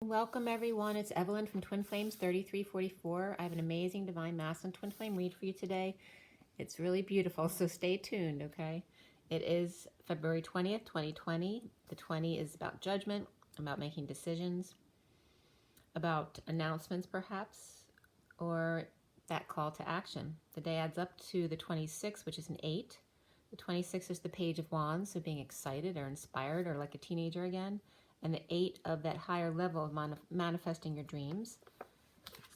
Welcome everyone. It's Evelyn from Twin Flames 3344. I have an amazing Divine Masculine Twin Flame read for you today. It's really beautiful, so stay tuned, okay? It is February 20th, 2020. The 20 is about judgment, about making decisions, about announcements perhaps, or that call to action. The day adds up to the 26th, which is an 8. The 26th is the Page of Wands, so being excited or inspired or like a teenager again. And the 8 of that higher level of manifesting your dreams.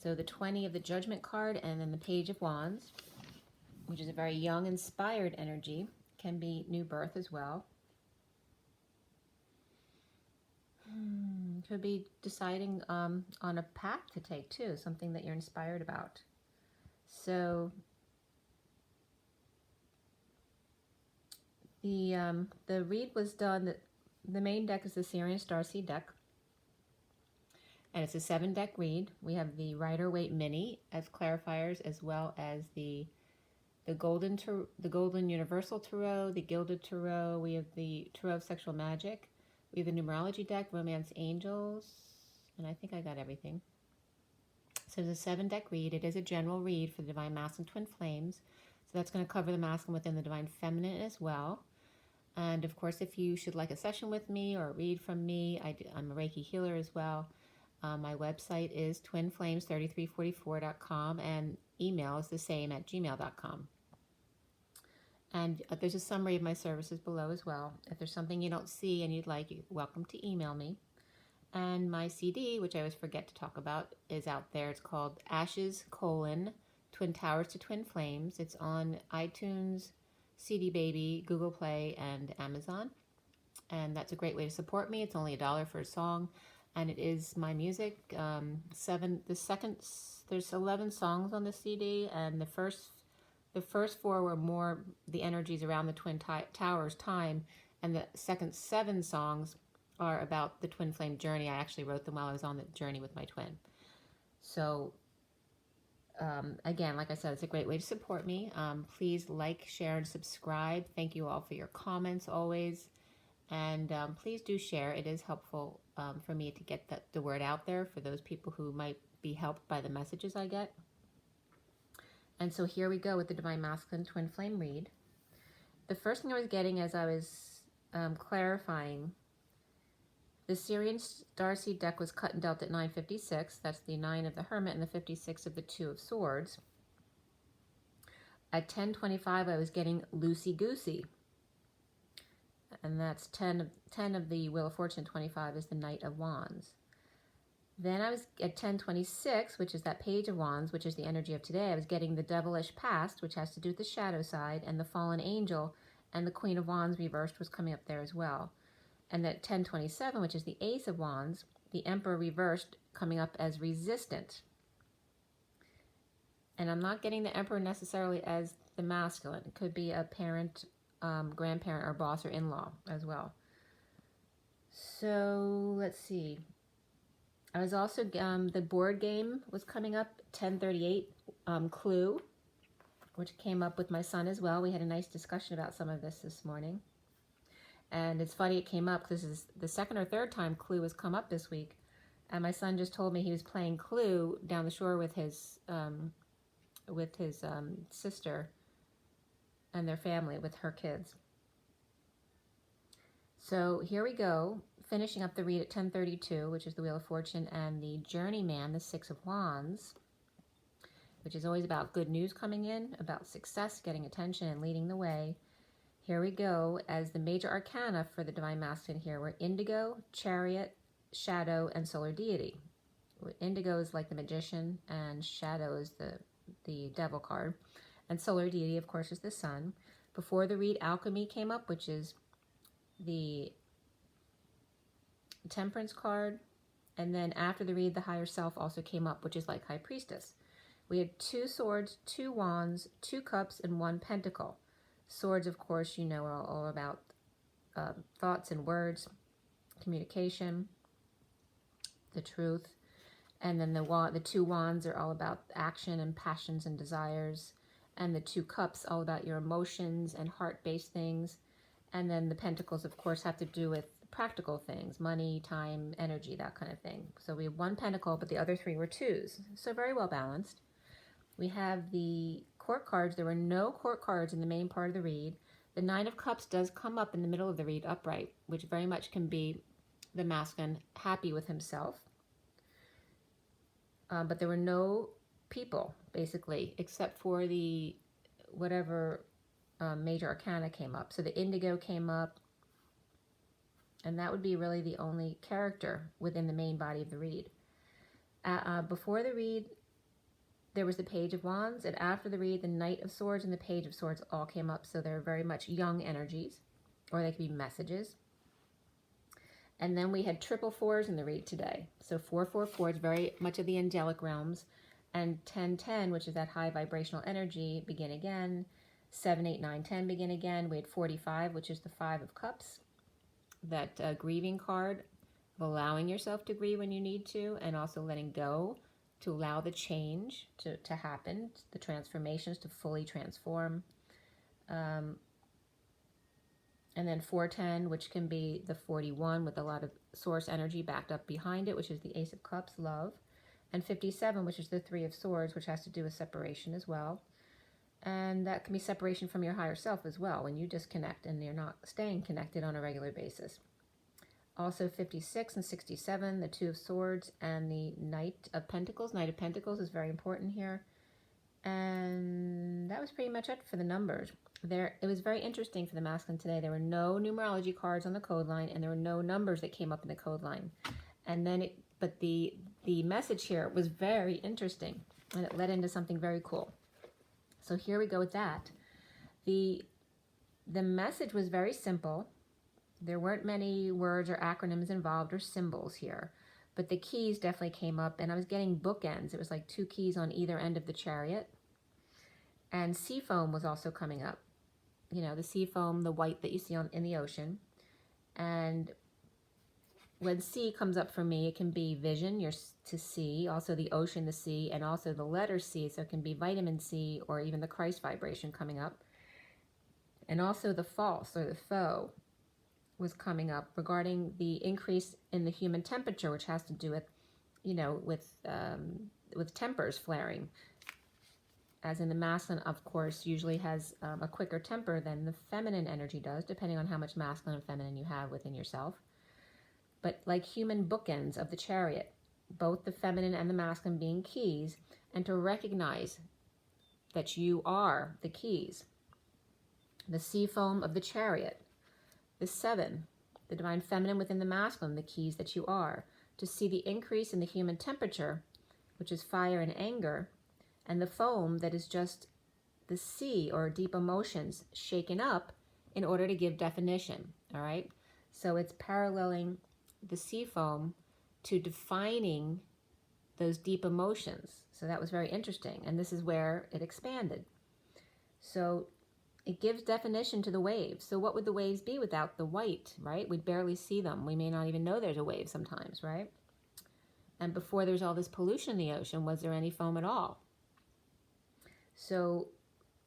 So the 20 of the Judgment card, and then the Page of Wands, which is a very young, inspired energy, can be new birth as well. Could be deciding on a path to take too, something that you're inspired about. So the read was done. The main deck is the SIRIAN STARSEED deck, and it's a 7-deck read. We have the Rider-Waite Mini as clarifiers, as well as the golden universal tarot, the gilded tarot. We have the tarot of sexual magic. We have the numerology deck, romance angels, and I think I got everything. So it's a 7-deck read. It is a general read for the Divine Masculine Twin Flames. So that's going to cover the masculine within the Divine Feminine as well. And of course, if you should like a session with me or a read from me, I'm a Reiki healer as well. My website is twinflames3344.com, and email is the same at gmail.com. And there's a summary of my services below as well. If there's something you don't see and you'd like, you're welcome to email me. And my CD, which I always forget to talk about, is out there. It's called Ashes, Twin Towers to Twin Flames. It's on iTunes, CD Baby, Google Play, and Amazon. And that's a great way to support me. It's only $1 for a song, and it is my music. There's 11 songs on the CD, and the first 4 were more the energies around the Twin Towers time, and the second 7 songs are about the twin flame journey. I actually wrote them while I was on the journey with my twin. So again, like I said, it's a great way to support me. Please like, share, and subscribe. Thank you all for your comments always. And please do share. It is helpful for me to get the word out there for those people who might be helped by the messages I get. And so here we go with the Divine Masculine Twin Flame read. The first thing I was getting as I was clarifying, the SIRIAN STARSEED deck was cut and dealt at 956. That's the 9 of the Hermit and the 56 of the 2 of Swords. At 1025, I was getting Loosey Goosey. And that's 10 of the Wheel of Fortune. 25 is the Knight of Wands. Then I was at 1026, which is that Page of Wands, which is the energy of today. I was getting the Devilish Past, which has to do with the shadow side, and the Fallen Angel, and the Queen of Wands reversed was coming up there as well. And at 1027, which is the Ace of Wands, the Emperor reversed coming up as resistant. And I'm not getting the Emperor necessarily as the masculine. It could be a parent, grandparent, or boss or in-law as well. So let's see. I was also, the board game was coming up, 1038, Clue, which came up with my son as well. We had a nice discussion about some of this morning. And it's funny it came up because this is the 2nd or 3rd time Clue has come up this week. And my son just told me he was playing Clue down the shore with his sister and their family, with her kids. So here we go, finishing up the read at 1032, which is the Wheel of Fortune, and the Journeyman, the 6 of Wands, which is always about good news coming in, about success, getting attention, and leading the way. Here we go, as the major arcana for the Divine Masculine here were Indigo, Chariot, Shadow, and Solar Deity. Indigo is like the Magician, and Shadow is the Devil card. And Solar Deity, of course, is the Sun. Before the read, Alchemy came up, which is the Temperance card. And then after the read, the Higher Self also came up, which is like High Priestess. We had 2 swords, 2 wands, 2 cups, and 1 pentacle. Swords, of course, you know, are all about thoughts and words, communication, the truth. And then the 2 wands are all about action and passions and desires. And the 2 cups, all about your emotions and heart-based things. And then the pentacles, of course, have to do with practical things, money, time, energy, that kind of thing. So we have 1 pentacle, but the other 3 were 2s. So very well balanced. We have the court cards. There were no court cards in the main part of the read. The 9 of Cups does come up in the middle of the read upright, which very much can be the masculine happy with himself. But there were no people, basically, except for the whatever major arcana came up. So the indigo came up, and that would be really the only character within the main body of the read. Before the read, there was the Page of Wands, and after the read, the Knight of Swords and the Page of Swords all came up, so they're very much young energies, or they could be messages. And then we had triple 4s in the read today. So 444 is very much of the angelic realms, and 1010, which is that high vibrational energy, begin again. 7, 8, 9, 10, begin again. We had 45, which is the 5 of Cups, that grieving card of allowing yourself to grieve when you need to, and also letting go to allow the change to happen, the transformations to fully transform. And then 410, which can be the 41 with a lot of source energy backed up behind it, which is the Ace of Cups, love. And 57, which is the 3 of Swords, which has to do with separation as well. And that can be separation from your higher self as well, when you disconnect and you're not staying connected on a regular basis. Also 56 and 67, the 2 of Swords and the Knight of Pentacles. Knight of Pentacles is very important here. And that was pretty much it for the numbers. It was very interesting for the masculine today. There were no numerology cards on the code line, and there were no numbers that came up in the code line. And then but the message here was very interesting, and it led into something very cool. So here we go with that. The message was very simple. There weren't many words or acronyms involved or symbols here, but the keys definitely came up, and I was getting bookends. It was like 2 keys on either end of the chariot. And sea foam was also coming up. You know, the sea foam, the white that you see in the ocean. And when sea comes up for me, it can be vision, you're to see, also the ocean, the sea, and also the letter C, so it can be vitamin C or even the Christ vibration coming up. And also the false or the foe was coming up regarding the increase in the human temperature, which has to do with, you know, with tempers flaring. As in the masculine, of course, usually has a quicker temper than the feminine energy does, depending on how much masculine and feminine you have within yourself. But like human bookends of the chariot, both the feminine and the masculine being keys, and to recognize that you are the keys. The sea foam of the chariot, the 7, the divine feminine within the masculine, the keys that you are. To see the increase in the human temperature, which is fire and anger, and the foam that is just the sea or deep emotions shaken up in order to give definition, all right? So it's paralleling the sea foam to defining those deep emotions. So that was very interesting, and this is where it expanded. So it gives definition to the waves. So what would the waves be without the white, right? We'd barely see them. We may not even know there's a wave sometimes, right? And before there's all this pollution in the ocean, was there any foam at all? So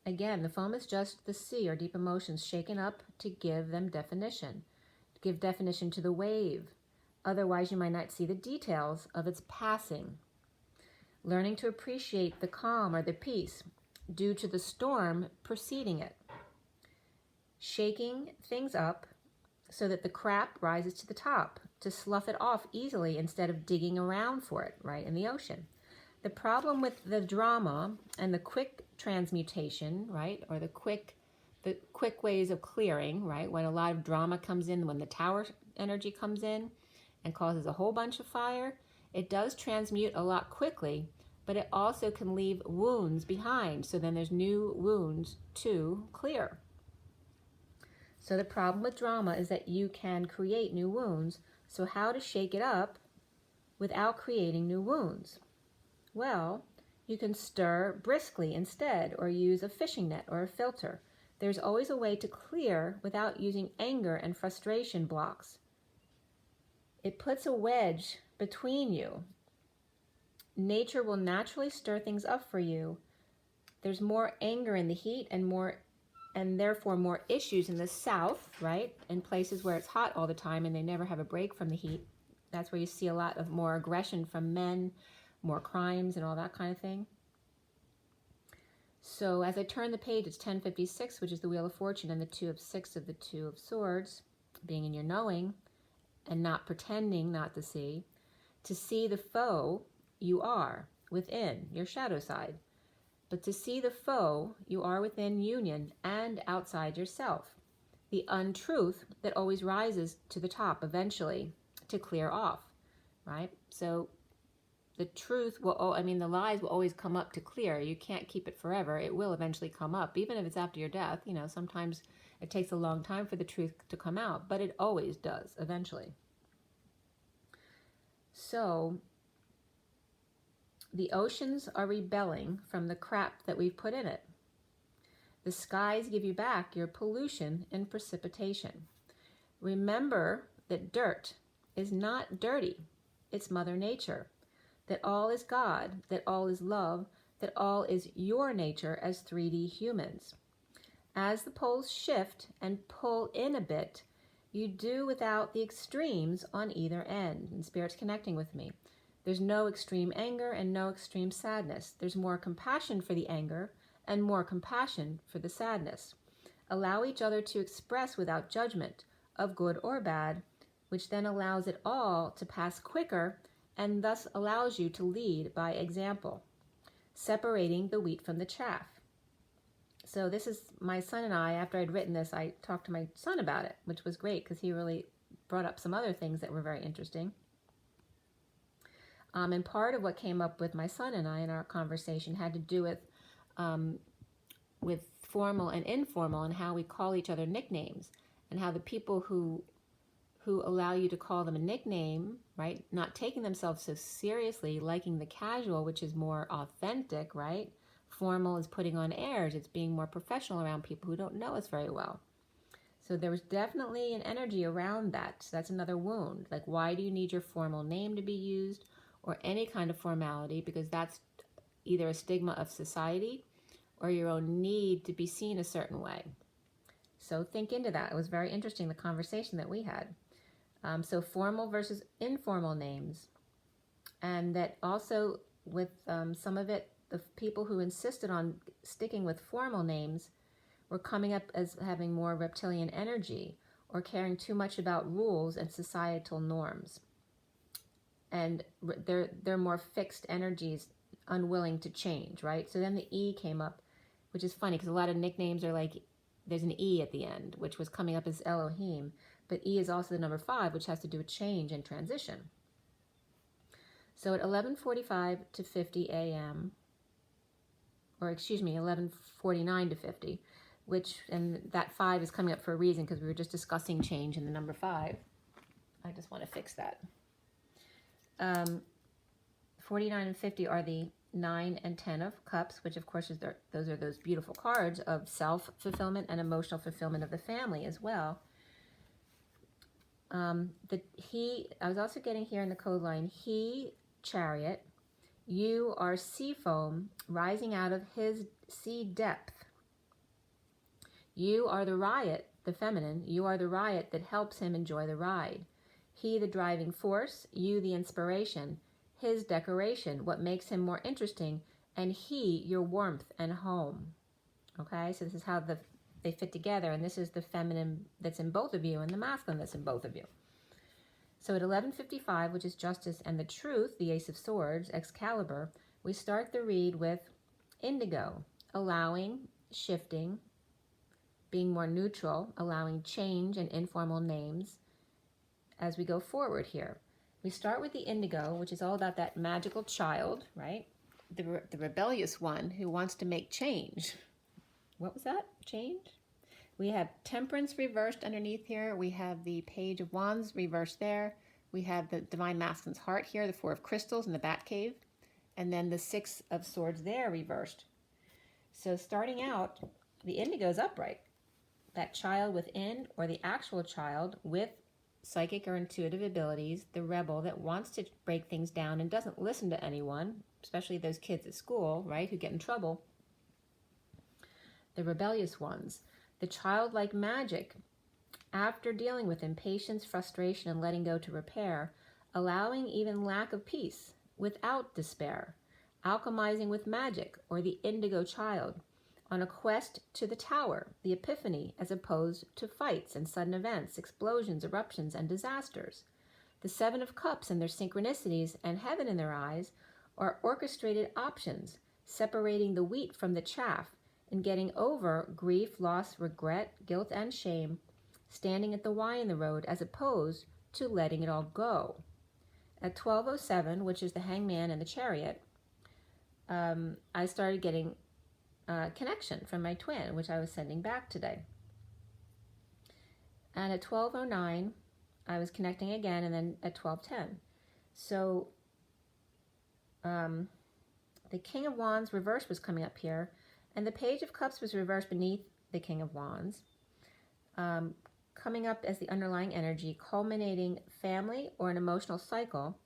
again, the foam is just the sea or deep emotions shaken up to give them definition, to give definition to the wave. Otherwise, you might not see the details of its passing. Learning to appreciate the calm or the peace due to the storm preceding it. Shaking things up so that the crap rises to the top, to slough it off easily instead of digging around for it, right, in the ocean. The problem with the drama and the quick transmutation, right, or the quick ways of clearing, right, when a lot of drama comes in, when the tower energy comes in and causes a whole bunch of fire, it does transmute a lot quickly, but it also can leave wounds behind. So then there's new wounds to clear. So the problem with drama is that you can create new wounds. So how to shake it up without creating new wounds? Well, you can stir briskly instead, or use a fishing net or a filter. There's always a way to clear without using anger and frustration blocks. It puts a wedge between you. Nature will naturally stir things up for you. There's more anger in the heat and more and therefore more issues in the south, right? In places where it's hot all the time and they never have a break from the heat. That's where you see a lot of more aggression from men, more crimes and all that kind of thing. So as I turn the page, it's 1056, which is the Wheel of Fortune, and the 2 of 6 of the 2 of Swords, being in your knowing and not pretending not to see the foe you are within, your shadow side. But to see the foe you are within union and outside yourself, the untruth that always rises to the top eventually to clear off, right? So the truth will, the lies will always come up to clear. You can't keep it forever. It will eventually come up, even if it's after your death. You know, sometimes it takes a long time for the truth to come out, but it always does eventually. So the oceans are rebelling from the crap that we've put in it. The skies give you back your pollution and precipitation. Remember that dirt is not dirty. It's Mother Nature. That all is God, that all is love, that all is your nature as 3D humans. As the poles shift and pull in a bit, you do without the extremes on either end. And Spirit's connecting with me. There's no extreme anger and no extreme sadness. There's more compassion for the anger and more compassion for the sadness. Allow each other to express without judgment of good or bad, which then allows it all to pass quicker and thus allows you to lead by example, separating the wheat from the chaff. So this is my son and I. After I'd written this, I talked to my son about it, which was great because he really brought up some other things that were very interesting. And part of what came up with my son and I in our conversation had to do with formal and informal and how we call each other nicknames, and how the people who allow you to call them a nickname, right? Not taking themselves so seriously, liking the casual, which is more authentic, right? Formal is putting on airs. It's being more professional around people who don't know us very well. So there was definitely an energy around that. So that's another wound. Like, why do you need your formal name to be used or any kind of formality? Because that's either a stigma of society or your own need to be seen a certain way. So think into that. It was very interesting, the conversation that we had. So formal versus informal names. And that also with some of it, the people who insisted on sticking with formal names were coming up as having more reptilian energy or caring too much about rules and societal norms. And they're more fixed energies, unwilling to change, right? So then the E came up, which is funny because a lot of nicknames are like, there's an E at the end, which was coming up as Elohim. But E is also the number 5, which has to do with change and transition. So at 11:45 to 50 a.m., or excuse me, 11:49 to 50, and that 5 is coming up for a reason because we were just discussing change in the number 5. I just want to fix that. 49 and 50 are the 9 and 10 of Cups, which of course those are those beautiful cards of self-fulfillment and emotional fulfillment of the family as well. I was also getting here in the code line, he, chariot, you are sea foam rising out of his sea depth. You are the riot, the feminine, you are the riot that helps him enjoy the ride. He, the driving force, you, the inspiration, his decoration, what makes him more interesting, and he, your warmth and home. Okay, so this is how they fit together, and this is the feminine that's in both of you and the masculine that's in both of you. So at 11:55, which is justice and the truth, the Ace of Swords, Excalibur, we start the read with indigo, allowing, shifting, being more neutral, allowing change and informal names as we go forward here. We start with the indigo, which is all about that magical child, right? The rebellious one who wants to make change. What was that? Change? We have Temperance reversed underneath here. We have the Page of Wands reversed there. We have the Divine Masculine's heart here, the 4 of Crystals in the Bat Cave. And then the 6 of Swords there reversed. So starting out, the indigo is upright. That child within, or the actual child with psychic or intuitive abilities, the rebel that wants to break things down and doesn't listen to anyone, especially those kids at school, right, who get in trouble. The rebellious ones. The childlike magic, after dealing with impatience, frustration, and letting go to repair, allowing even lack of peace without despair, alchemizing with magic, or the indigo child, on a quest to the tower, the epiphany, as opposed to fights and sudden events, explosions, eruptions, and disasters. The Seven of Cups and their synchronicities and heaven in their eyes are orchestrated options, separating the wheat from the chaff and getting over grief, loss, regret, guilt, and shame, standing at the Y in the road as opposed to letting it all go. At 12:07, which is the Hangman and the Chariot, I started getting connection from my twin, which I was sending back today. And at 12:09, I was connecting again, and then at 12:10. So the King of Wands reverse was coming up here, and the Page of Cups was reversed beneath the King of Wands, coming up as the underlying energy, culminating family or an emotional cycle,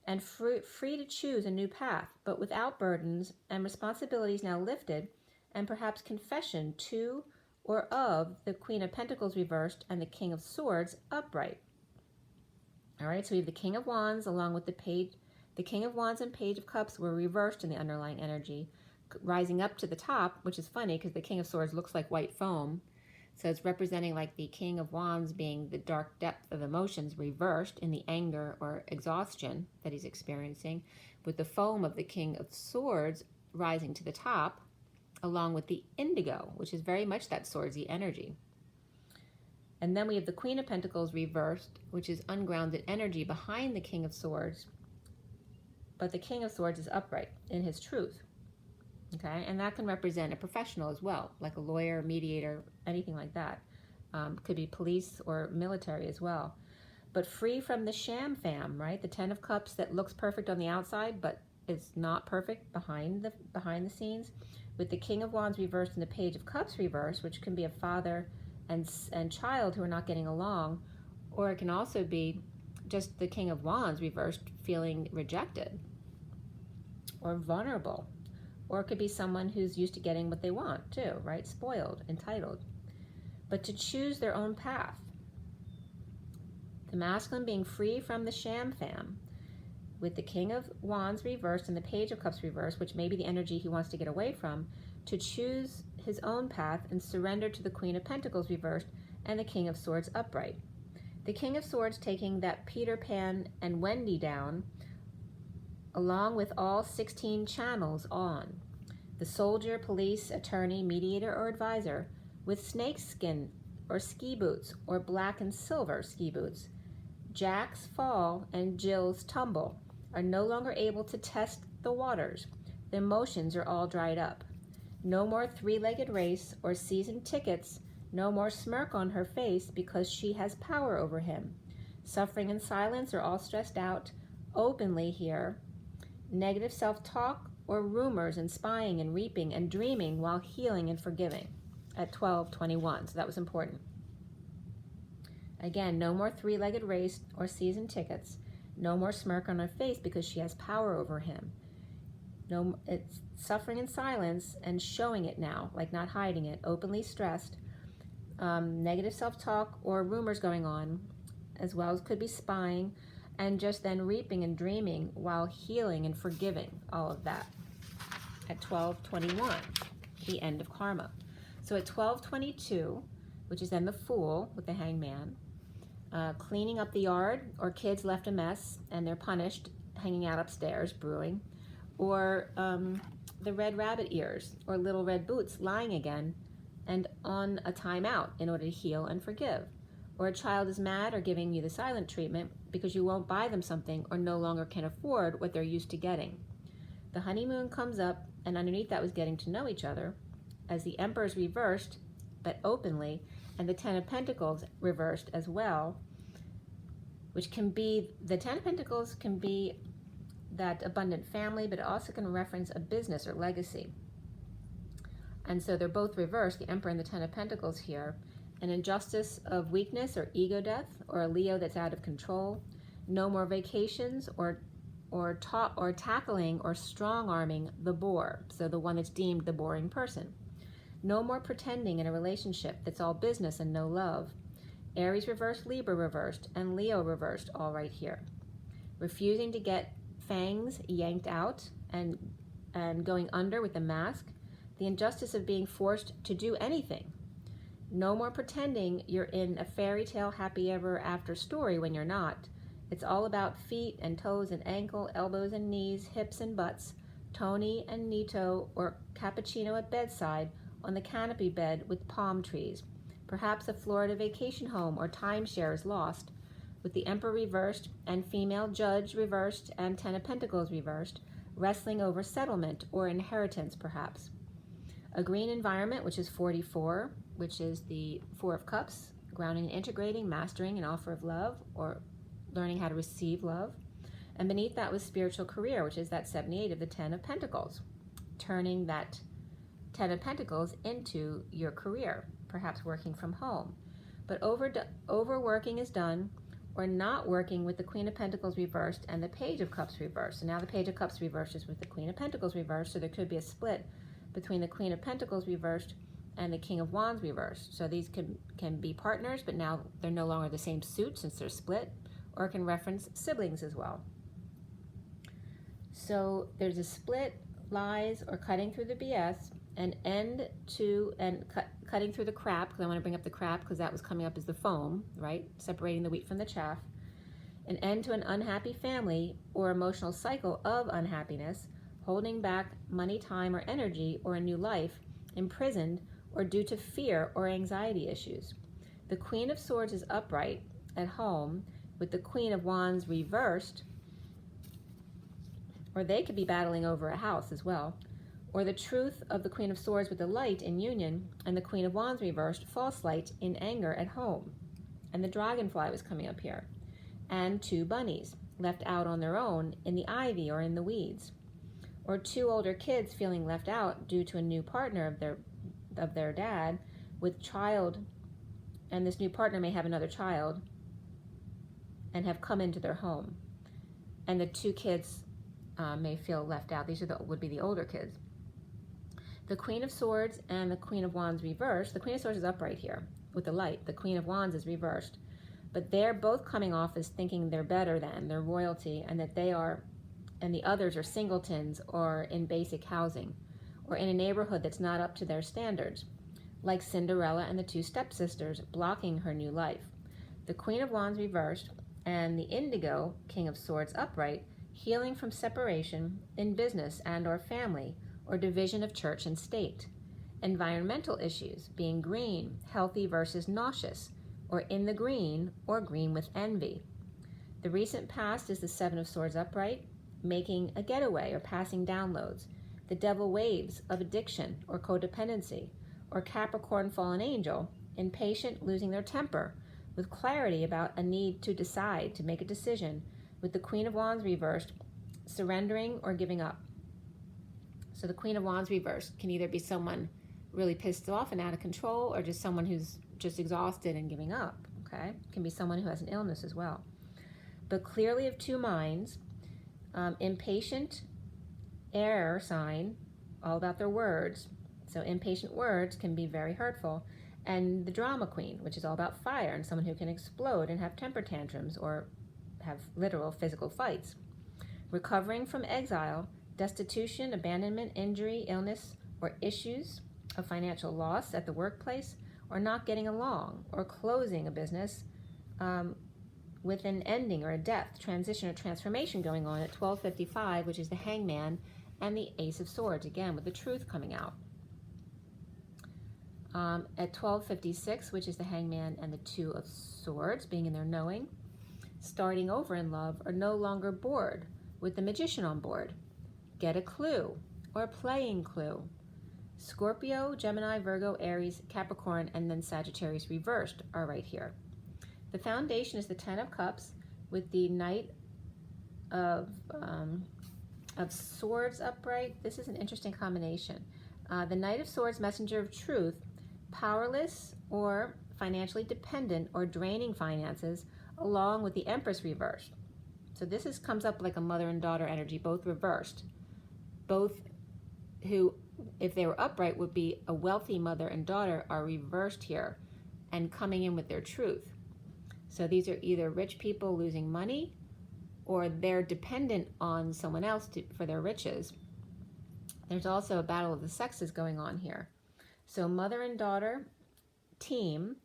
and free to choose a new path, but without burdens and responsibilities now lifted, and perhaps confession to or of the Queen of Pentacles reversed and the King of Swords upright. All right, so we have the King of Wands along with the Page. The King of Wands and Page of Cups were reversed in the underlying energy, rising up to the top, which is funny because the King of Swords looks like white foam. So it's representing like the King of Wands being the dark depth of emotions reversed in the anger or exhaustion that he's experiencing, with the foam of the King of Swords rising to the top, along with the indigo, which is very much that swordsy energy. And then we have the Queen of Pentacles reversed, which is ungrounded energy behind the King of Swords, but the King of Swords is upright in his truth. Okay, and that can represent a professional as well, like a lawyer, mediator, anything like that. Could be police or military as well. But free from the sham fam, right? The Ten of Cups that looks perfect on the outside, but it's not perfect behind the scenes. With the King of Wands reversed and the Page of Cups reversed, which can be a father and child who are not getting along, or it can also be just the King of Wands reversed feeling rejected or vulnerable. Or it could be someone who's used to getting what they want too, right? Spoiled, entitled. But to choose their own path. The masculine being free from the sham fam, with the King of Wands reversed and the Page of Cups reversed, which may be the energy he wants to get away from, to choose his own path and surrender to the Queen of Pentacles reversed and the King of Swords upright. The King of Swords taking that Peter Pan and Wendy down, along with all 16 channels on. The soldier, police, attorney, mediator, or advisor with snakeskin or ski boots or black and silver ski boots. Jack's fall and Jill's tumble are no longer able to test the waters. The emotions are all dried up. No more three-legged race or season tickets. No more smirk on her face because she has power over him. Suffering and silence are all stressed out openly here. Negative self-talk or rumors and spying and reaping and dreaming while healing and forgiving at 12:21. So that was important. Again, no more three-legged race or season tickets. No more smirk on her face because she has power over him. No, it's suffering in silence and showing it now, like not hiding it, openly stressed. Negative self-talk or rumors going on, as well as could be spying, and just then reaping and dreaming while healing and forgiving all of that at 12:21, the end of karma. So at 12:22, which is then the Fool with the Hangman, cleaning up the yard, or kids left a mess and they're punished, hanging out upstairs, brewing, or the red rabbit ears or little red boots lying again and on a timeout in order to heal and forgive. Or a child is mad or giving you the silent treatment because you won't buy them something or no longer can afford what they're used to getting. The honeymoon comes up, and underneath that was getting to know each other, as the Emperor's reversed, but openly, and the Ten of Pentacles reversed as well, which can be, the Ten of Pentacles can be that abundant family, but it also can reference a business or legacy. And so they're both reversed, the Emperor and the Ten of Pentacles here. An injustice of weakness or ego death, or a Leo that's out of control. No more vacations or tackling or strong-arming the bore, so the one that's deemed the boring person. No more pretending in a relationship that's all business and no love. Aries reversed, Libra reversed, and Leo reversed, all right here. Refusing to get fangs yanked out and going under with the mask. The injustice of being forced to do anything. No more pretending you're in a fairy tale happy ever after story when you're not. It's all about feet and toes and ankle, elbows and knees, hips and butts, Tony and Nito or cappuccino at bedside on the canopy bed with palm trees. Perhaps a Florida vacation home or timeshare is lost, with the Emperor reversed and female judge reversed and 10 of Pentacles reversed, wrestling over settlement or inheritance perhaps. A green environment, which is 44, which is the 4 of Cups, grounding and integrating, mastering an offer of love or learning how to receive love. And beneath that was spiritual career, which is that 78 of the 10 of Pentacles, turning that 10 of Pentacles into your career, perhaps working from home. But overworking is done, or not working with the Queen of Pentacles reversed and the Page of Cups reversed. So now the Page of Cups reversed is with the Queen of Pentacles reversed, so there could be a split between the Queen of Pentacles reversed and the King of Wands reversed. So these can be partners, but now they're no longer the same suit since they're split, or it can reference siblings as well. So there's a split, lies, or cutting through the BS, an end to, and cutting through the crap, because I want to bring up the crap because that was coming up as the foam, right? Separating the wheat from the chaff. An end to an unhappy family or emotional cycle of unhappiness, holding back money, time, or energy, or a new life, imprisoned, or due to fear or anxiety issues. The Queen of Swords is upright at home with the Queen of Wands reversed, or they could be battling over a house as well, or the truth of the Queen of Swords with the light in union and the Queen of Wands reversed, false light in anger at home. And the dragonfly was coming up here. And 2 bunnies left out on their own in the ivy or in the weeds. Or 2 older kids feeling left out due to a new partner of their dad with child, and this new partner may have another child and have come into their home. And the 2 kids may feel left out. These would be the older kids. The Queen of Swords and the Queen of Wands reversed. The Queen of Swords is upright here with the light. The Queen of Wands is reversed. But they're both coming off as thinking they're better than, they're royalty, and that they are, and the others are singletons or in basic housing, or in a neighborhood that's not up to their standards, like Cinderella and the 2 stepsisters blocking her new life. The Queen of Wands reversed and the Indigo King of Swords upright, healing from separation in business and or family, or division of church and state. Environmental issues, being green, healthy versus nauseous, or in the green, or green with envy. The recent past is the 7 of Swords upright, making a getaway or passing downloads. The devil waves of addiction or codependency, or Capricorn fallen angel, impatient, losing their temper, with clarity about a need to decide, to make a decision, with the Queen of Wands reversed, surrendering or giving up. So the Queen of Wands reversed can either be someone really pissed off and out of control, or just someone who's just exhausted and giving up, okay? It can be someone who has an illness as well. But clearly of 2 minds, impatient, air sign, all about their words. So impatient words can be very hurtful. And the drama queen, which is all about fire and someone who can explode and have temper tantrums or have literal physical fights. Recovering from exile, destitution, abandonment, injury, illness, or issues of financial loss at the workplace, or not getting along, or closing a business with an ending or a death, transition, or transformation going on at 12:55, which is the Hangman, and the Ace of Swords, again, with the truth coming out. At 12:56, which is the Hangman and the 2 of Swords, being in their knowing, starting over in love, or no longer bored, with the Magician on board. Get a clue, or playing clue. Scorpio, Gemini, Virgo, Aries, Capricorn, and then Sagittarius reversed are right here. The foundation is the 10 of Cups with the Knight of Swords upright. This is an interesting combination. The Knight of Swords, messenger of truth, powerless or financially dependent or draining finances, along with the Empress reversed. So this comes up like a mother and daughter energy, both reversed. Both who, if they were upright, would be a wealthy mother and daughter, are reversed here and coming in with their truth. So these are either rich people losing money, or they're dependent on someone else for their riches. There's also a battle of the sexes going on here. So mother and daughter team,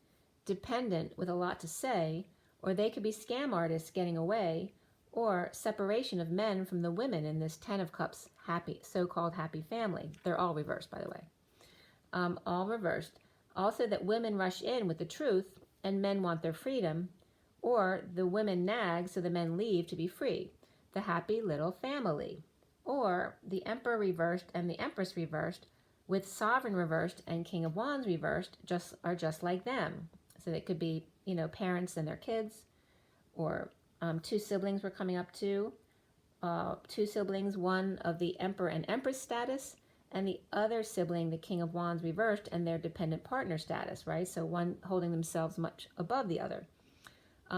dependent with a lot to say, or they could be scam artists getting away, or separation of men from the women in this 10 of Cups happy, so-called happy family. They're all reversed, by the way. All reversed. Also that women rush in with the truth and men want their freedom, or the women nag so the men leave to be free. The happy little family. Or the Emperor reversed and the Empress reversed, with Sovereign reversed and King of Wands reversed, are just like them. So it could be, parents and their kids, or two siblings were coming up too. Two siblings, one of the Emperor and Empress status, and the other sibling, the King of Wands reversed, and their dependent partner status, right? So one holding themselves much above the other.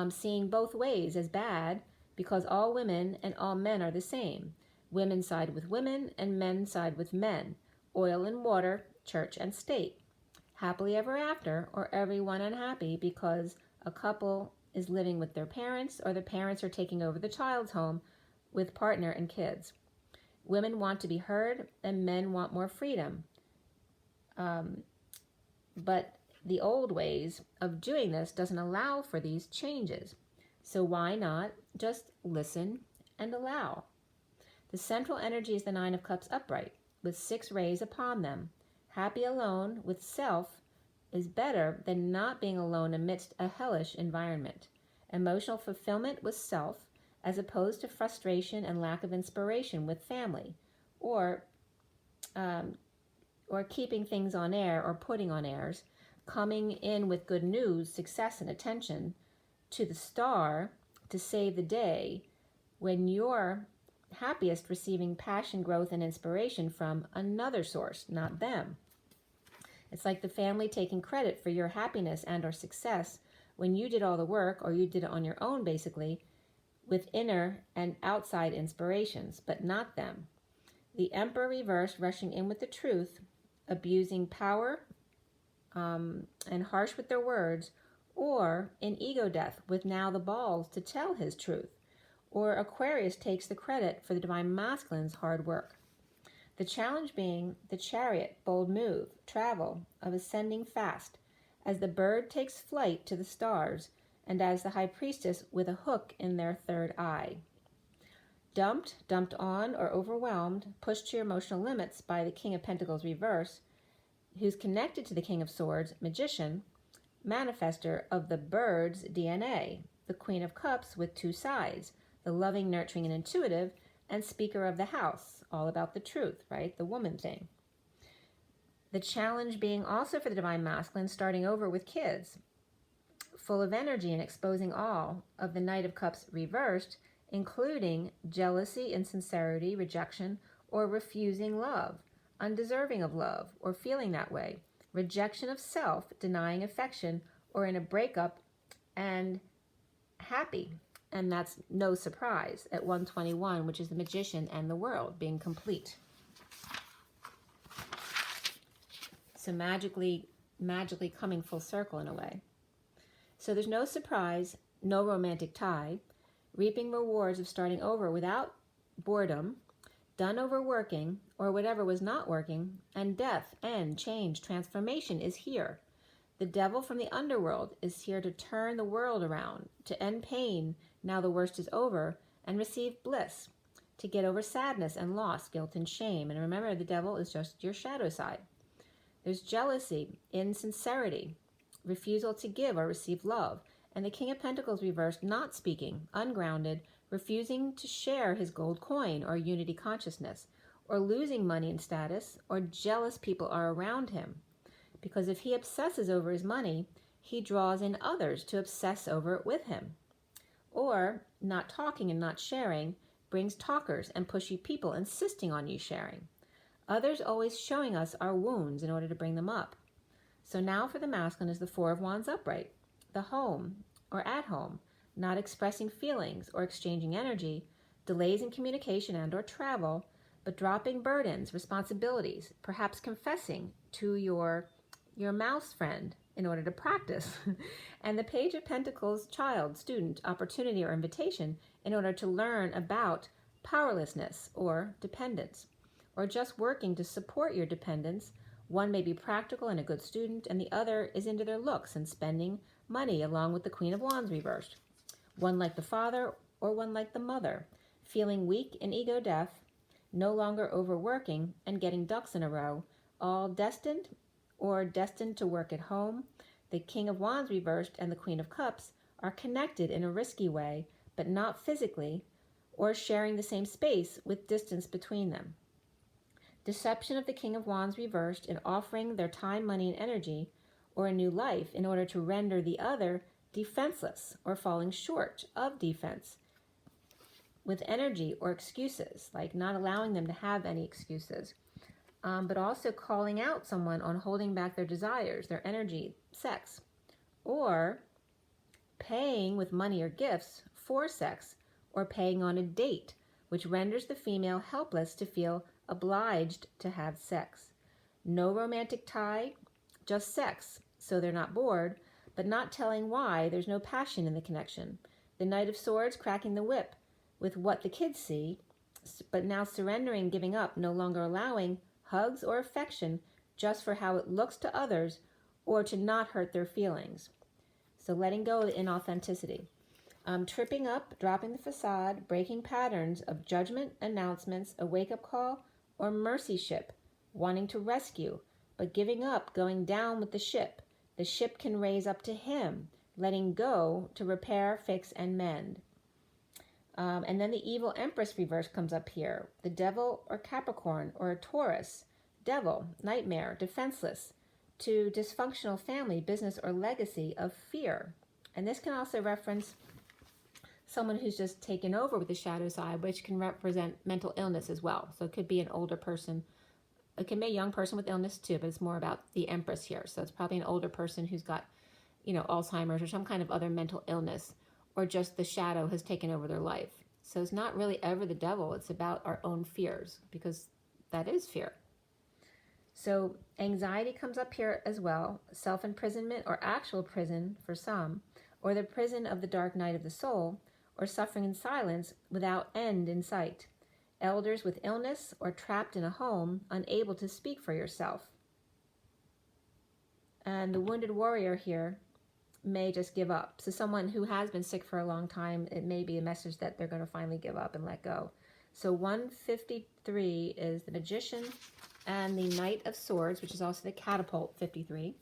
Seeing both ways as bad, because all women and all men are the same. Women side with women and men side with men. Oil and water, church and state. Happily ever after, or everyone unhappy because a couple is living with their parents, or the parents are taking over the child's home with partner and kids. Women want to be heard and men want more freedom. But the old ways of doing this doesn't allow for these changes. So why not just listen and allow? The central energy is the 9 of Cups upright, with 6 rays upon them. Happy alone with self is better than not being alone amidst a hellish environment. Emotional fulfillment with self, as opposed to frustration and lack of inspiration with family, or keeping things on air or putting on airs, coming in with good news, success, and attention to the star to save the day, when you're happiest receiving passion, growth, and inspiration from another source, not them. It's like the family taking credit for your happiness and or success when you did all the work, or you did it on your own basically, with inner and outside inspirations, but not them. The Emperor reversed, rushing in with the truth, abusing power and harsh with their words, or in ego death with now the balls to tell his truth. Or Aquarius takes the credit for the Divine Masculine's hard work. The challenge being the Chariot, bold move, travel, of ascending fast, as the bird takes flight to the stars, and as the High Priestess with a hook in their third eye. Dumped on, or overwhelmed, pushed to your emotional limits by the King of Pentacles reverse, who's connected to the King of Swords, Magician, manifester of the bird's DNA, the Queen of Cups with 2 sides, the loving, nurturing, and intuitive, and speaker of the house, all about the truth, right? The woman thing. The challenge being also for the Divine Masculine, starting over with kids, full of energy and exposing all of the Knight of Cups reversed, including jealousy, insincerity, rejection, or refusing love, undeserving of love, or feeling that way, rejection of self, denying affection, or in a breakup and happy. And that's no surprise at 121, which is the Magician and the World being complete. So magically coming full circle in a way. So there's no surprise, no romantic tie, reaping rewards of starting over without boredom, done overworking, or whatever was not working, and death, end, change, transformation is here. The devil from the underworld is here to turn the world around, to end pain, now the worst is over, and receive bliss, to get over sadness and loss, guilt and shame. And remember, the devil is just your shadow side. There's jealousy, insincerity, refusal to give or receive love, and the King of Pentacles reversed, not speaking, ungrounded, refusing to share his gold coin or unity consciousness, or losing money and status, or jealous people are around him. Because if he obsesses over his money, he draws in others to obsess over it with him. Or not talking and not sharing brings talkers and pushy people insisting on you sharing. Others always showing us our wounds in order to bring them up. So now for the masculine is the 4 of Wands upright, the home or at home, not expressing feelings or exchanging energy, delays in communication and or travel, but dropping burdens, responsibilities, perhaps confessing to your mouse friend in order to practice. And the Page of Pentacles, child, student, opportunity, or invitation in order to learn about powerlessness or dependence, or just working to support your dependence. One may be practical and a good student, and the other is into their looks and spending money, along with the Queen of Wands reversed. One like the father or one like the mother, feeling weak in ego death, no longer overworking and getting ducks in a row, all destined or destined to work at home. The King of Wands reversed and the Queen of Cups are connected in a risky way, but not physically, or sharing the same space with distance between them. Deception of the King of Wands reversed in offering their time, money, and energy, or a new life in order to render the other defenseless or falling short of defense with energy or excuses, like not allowing them to have any excuses, but also calling out someone on holding back their desires, their energy, sex, or paying with money or gifts for sex, or paying on a date, which renders the female helpless to feel obliged to have sex. No romantic tie, just sex, so they're not bored, but not telling why. There's no passion in the connection. The Knight of Swords cracking the whip with what the kids see, but now surrendering, giving up, no longer allowing hugs or affection just for how it looks to others or to not hurt their feelings. So letting go of the inauthenticity. Tripping up, dropping the facade, breaking patterns of judgment, announcements, a wake-up call, or mercy ship, wanting to rescue, but giving up, going down with the ship. The ship can raise up to him, letting go to repair, fix, and mend. And then the evil Empress reverse comes up here. The Devil or Capricorn or a Taurus. Devil, nightmare, defenseless, to dysfunctional family, business, or legacy of fear. And this can also reference someone who's just taken over with the shadow side, which can represent mental illness as well. So it could be an older person. It can be a young person with illness too, but it's more about the Empress here. So it's probably an older person who's got, Alzheimer's or some kind of other mental illness, or just the shadow has taken over their life. So it's not really ever the devil. It's about our own fears, because that is fear. So anxiety comes up here as well. Self-imprisonment or actual prison for some, or the prison of the dark night of the soul, or suffering in silence without end in sight. Elders with illness or trapped in a home, unable to speak for yourself. And the wounded warrior here may just give up. So someone who has been sick for a long time, it may be a message that they're going to finally give up and let go. So 153 is the Magician and the Knight of Swords, which is also the Catapult 53.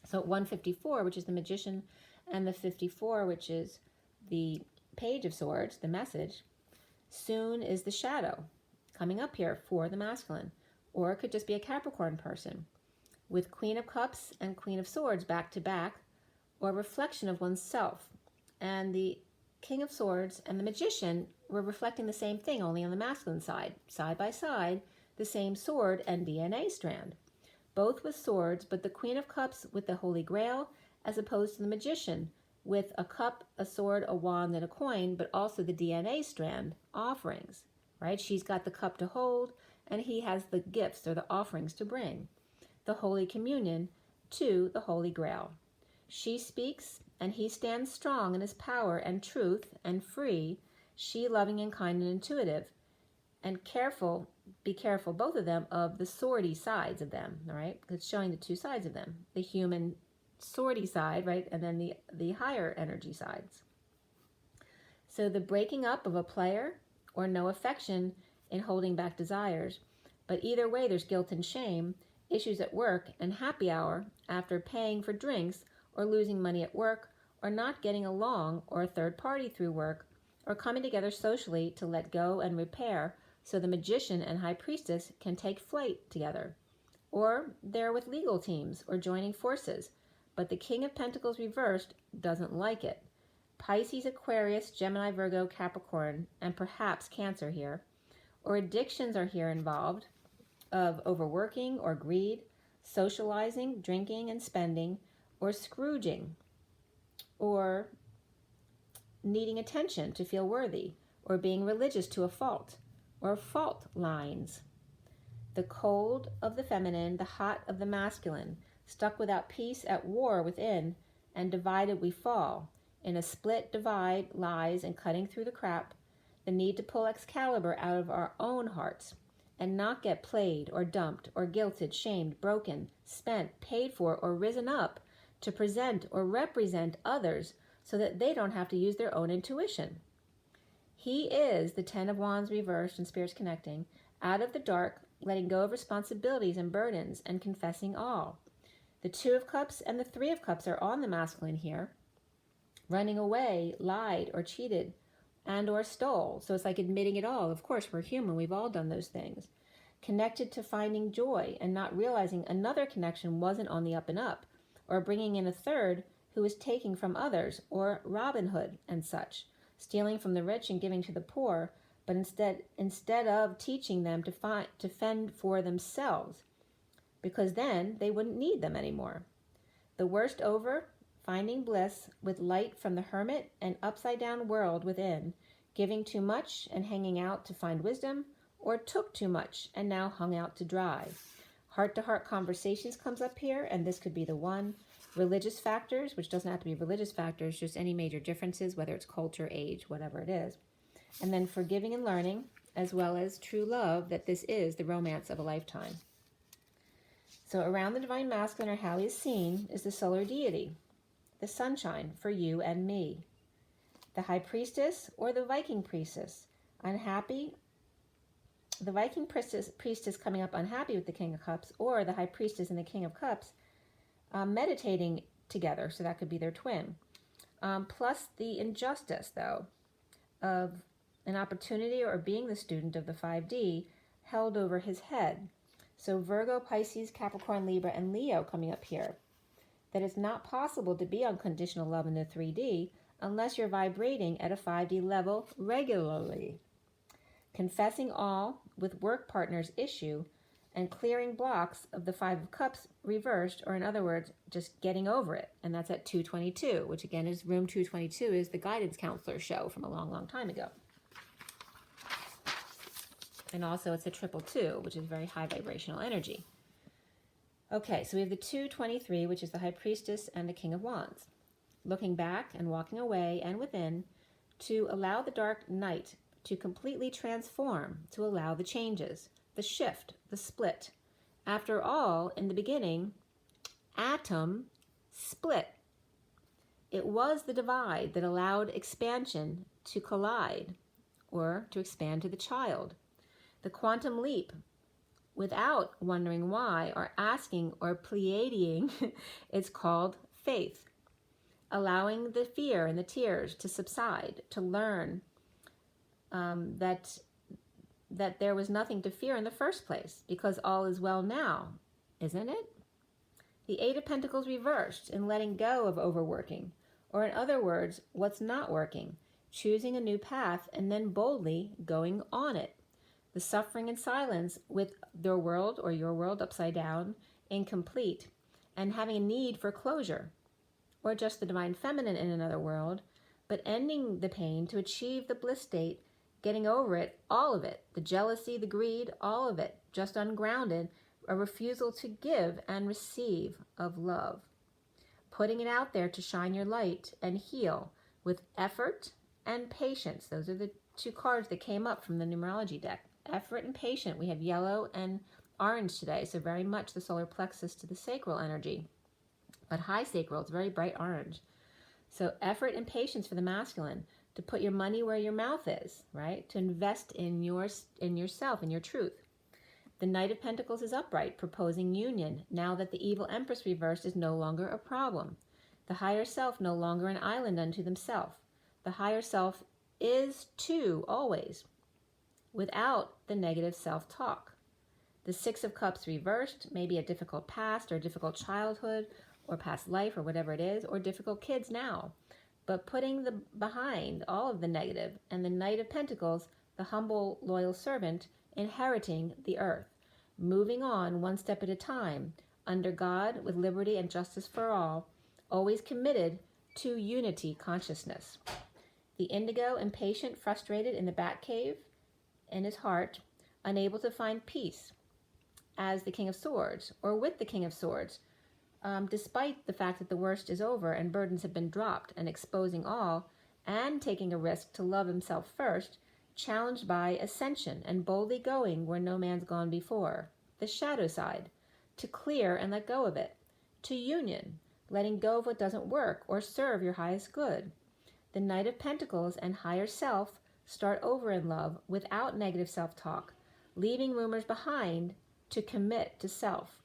So 154, which is the Magician, and the 54, which is the Page of Swords, the message. Soon is the Shadow coming up here for the masculine, or it could just be a Capricorn person with Queen of Cups and Queen of Swords back to back, or reflection of oneself. And the King of Swords and the Magician were reflecting the same thing, only on the masculine side by side, the same sword and DNA strand. Both with swords, but the Queen of Cups with the Holy Grail, as opposed to the Magician with a cup, a sword, a wand, and a coin, but also the DNA strand, offerings, right? She's got the cup to hold, and he has the gifts or the offerings to bring. The Holy Communion to the Holy Grail. She speaks, and he stands strong in his power and truth and free. She loving and kind and intuitive. And careful, be careful, both of them, of the swordy sides of them, all right? It's showing the two sides of them. The human swordy side, right? And then the higher energy sides. So the breaking up of a player or no affection in holding back desires. But either way, there's guilt and shame, issues at work, and happy hour after paying for drinks, or losing money at work, or not getting along, or a third party through work, or coming together socially to let go and repair so the Magician and High Priestess can take flight together. Or they're with legal teams or joining forces, but the King of Pentacles reversed doesn't like it. Pisces, Aquarius, Gemini, Virgo, Capricorn, and perhaps Cancer here. Or addictions are here involved of overworking or greed, socializing, drinking and spending, or Scrooging, or needing attention to feel worthy, or being religious to a fault, or fault lines. The cold of the feminine, the hot of the masculine, stuck without peace, at war within, and divided we fall. In a split divide lies, and cutting through the crap, the need to pull Excalibur out of our own hearts, and not get played, or dumped, or guilted, shamed, broken, spent, paid for, or risen up to present or represent others so that they don't have to use their own intuition. He is the Ten of Wands reversed and spirits connecting, out of the dark, letting go of responsibilities and burdens, and confessing all. The Two of Cups and the Three of Cups are on the masculine here, running away, lied, or cheated, and or stole. So it's like admitting it all. Of course, we're human. We've all done those things. Connected to finding joy and not realizing another connection wasn't on the up and up, or bringing in a third who was taking from others, or Robin Hood and such, stealing from the rich and giving to the poor, but instead of teaching them to fend for themselves, because then they wouldn't need them anymore. The worst over, finding bliss with light from the hermit and upside down world within, giving too much and hanging out to find wisdom, or took too much and now hung out to dry. Heart-to-heart conversations comes up here, and this could be the one. Religious factors, which doesn't have to be religious factors, just any major differences, whether it's culture, age, whatever it is. And then forgiving and learning, as well as true love, that this is the romance of a lifetime. So around the divine masculine, or how he is seen, is the solar deity, the sunshine for you and me. The high priestess or the Viking priestess, unhappy. The Viking priestess coming up unhappy with the King of Cups, or the high priestess and the King of Cups meditating together, so that could be their twin. Plus the injustice, though, of an opportunity or being the student of the 5D held over his head. So Virgo, Pisces, Capricorn, Libra, and Leo coming up here. That it's not possible to be unconditional love in the 3D unless you're vibrating at a 5D level regularly. Confessing all with work partner's issue and clearing blocks of the 5 of Cups reversed, or in other words, just getting over it. And that's at 222, which again is room 222, is the guidance counselor show from a long, long time ago. And also it's a 222, which is very high vibrational energy. Okay, so we have the 223, which is the high priestess and the King of Wands. Looking back and walking away and within to allow the dark night to completely transform, to allow the changes, the shift, the split. After all, in the beginning, atom split. It was the divide that allowed expansion to collide, or to expand to the child. The quantum leap, without wondering why, or asking, or pleiading, it's called faith. Allowing the fear and the tears to subside, to learn that there was nothing to fear in the first place, because all is well now, isn't it? The 8 of Pentacles reversed in letting go of overworking, or in other words, what's not working, choosing a new path and then boldly going on it. The suffering and silence with their world or your world upside down, incomplete, and having a need for closure, or just the divine feminine in another world, but ending the pain to achieve the bliss state, getting over it, all of it, the jealousy, the greed, all of it, just ungrounded, a refusal to give and receive of love. Putting it out there to shine your light and heal with effort and patience. Those are the 2 cards that came up from the numerology deck. Effort and patient. We have yellow and orange today, so very much the solar plexus to the sacral energy. But high sacral, it's very bright orange. So effort and patience for the masculine, to put your money where your mouth is, right? To invest in yourself, in your truth. The Knight of Pentacles is upright, proposing union, now that the evil Empress reversed is no longer a problem. The higher self no longer an island unto themselves. The higher self is too, always, without the negative self-talk. The 6 of Cups reversed, maybe a difficult past or a difficult childhood or past life or whatever it is, or difficult kids now. But putting behind all of the negative, and the Knight of Pentacles, the humble, loyal servant, inheriting the earth, moving on one step at a time, under God, with liberty and justice for all, always committed to unity consciousness. The indigo, impatient, frustrated in the bat cave, in his heart, unable to find peace as the King of Swords, or with the King of Swords, despite the fact that the worst is over and burdens have been dropped, and exposing all, and taking a risk to love himself first, challenged by ascension and boldly going where no man's gone before, the shadow side, to clear and let go of it, to union, letting go of what doesn't work or serve your highest good. The Knight of Pentacles and higher self start over in love without negative self-talk, leaving rumors behind to commit to self.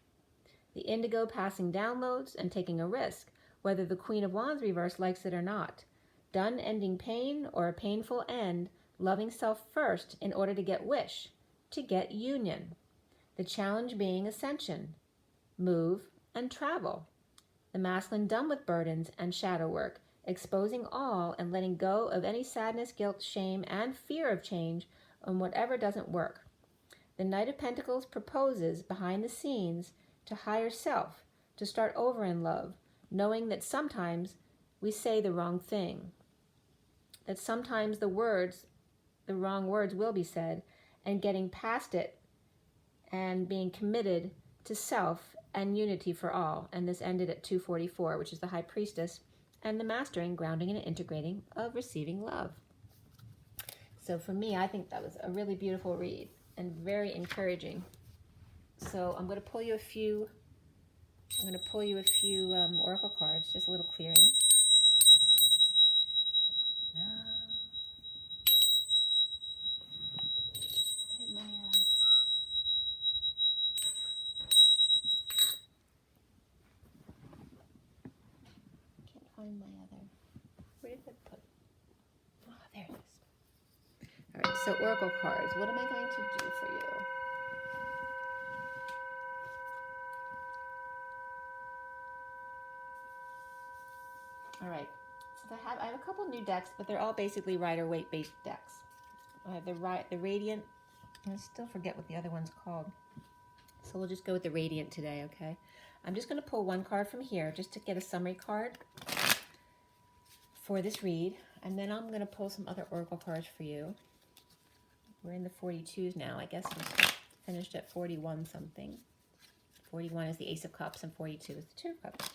The Indigo passing downloads and taking a risk, whether the Queen of Wands reverse likes it or not. Done ending pain or a painful end, loving self first in order to get wish, to get union. The challenge being ascension, move and travel. The masculine done with burdens and shadow work, exposing all and letting go of any sadness, guilt, shame, and fear of change on whatever doesn't work. The Knight of Pentacles proposes behind the scenes to higher self, to start over in love, knowing that sometimes we say the wrong thing, that sometimes the wrong words will be said, and getting past it and being committed to self and unity for all. And this ended at 244, which is the High Priestess, and the mastering, grounding, and integrating of receiving love. So for me, I think that was a really beautiful read and very encouraging. So I'm going to pull you a few oracle cards, just a little clearing. Can't find my other. Where did I put? Oh, there it is. All right, so oracle cards. What am I going to do for you? All right, so I have a couple new decks, but they're all basically Rider-Waite based decks. I have the Radiant. I still forget what the other one's called. So we'll just go with the Radiant today, okay? I'm just going to pull one card from here just to get a summary card for this read. And then I'm going to pull some other oracle cards for you. We're in the 42s now. I guess we finished at 41 something. 41 is the Ace of Cups and 42 is the Two of Cups.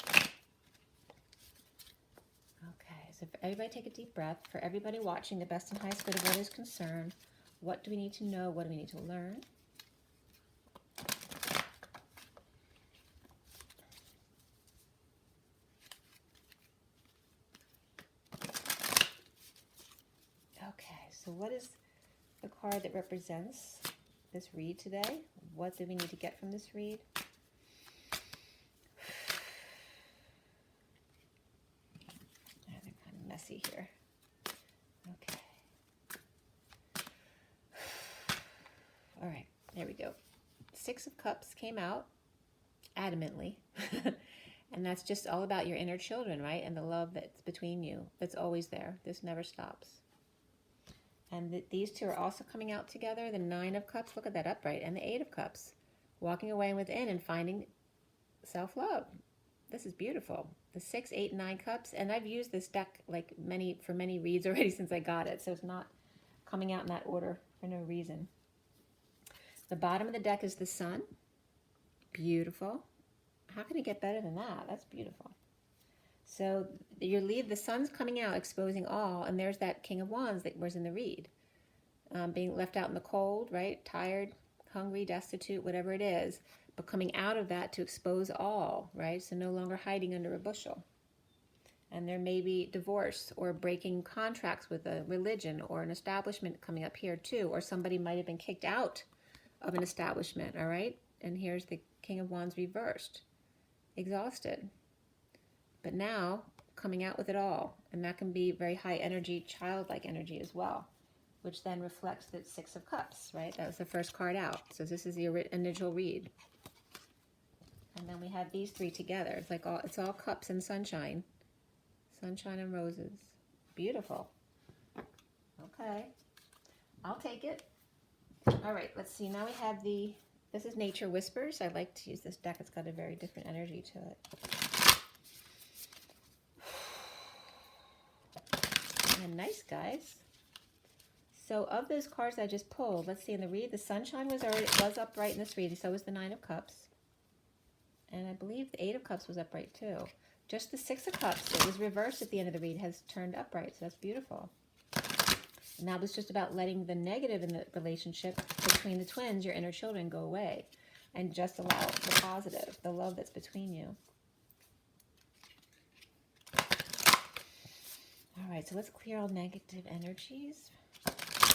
Okay, so for everybody take a deep breath. For everybody watching, the best and highest good of what is concerned. What do we need to know? What do we need to learn? Okay, so what is the card that represents this read today? What do we need to get from this read? They're kind of messy here. Okay. All right, there we go. Six of Cups came out adamantly. And that's just all about your inner children, right? And the love that's between you, that's always there. This never stops. And these two are also coming out together. The Nine of Cups, look at that upright, and the Eight of Cups. Walking away within and finding self-love. This is beautiful. The 6, 8, 9 Cups. And I've used this deck like for many reads already since I got it. So it's not coming out in that order for no reason. The bottom of the deck is the Sun. Beautiful. How can it get better than that? That's beautiful. So the Sun's coming out, exposing all, and there's that King of Wands that was in the read. Being left out in the cold, right? Tired, hungry, destitute, whatever it is, but coming out of that to expose all, right? So no longer hiding under a bushel. And there may be divorce or breaking contracts with a religion or an establishment coming up here too, or somebody might have been kicked out of an establishment, all right? And here's the King of Wands reversed, exhausted. But now, coming out with it all. And that can be very high energy, childlike energy as well, which then reflects the Six of Cups, right? That was the first card out. So this is the initial read. And then we have these three together. It's like it's all cups and sunshine. Sunshine and roses. Beautiful. Okay. I'll take it. All right, let's see. Now we have this is Nature Whispers. I like to use this deck. It's got a very different energy to it. And nice, guys. So of those cards I just pulled, let's see, in the read, the Sunshine was upright in this reading, so was the Nine of Cups. And I believe the Eight of Cups was upright too. Just the Six of Cups that was reversed at the end of the read has turned upright, so that's beautiful. And now it's just about letting the negative in the relationship between the twins, your inner children, go away. And just allow the positive, the love that's between you. All right, so let's clear all negative energies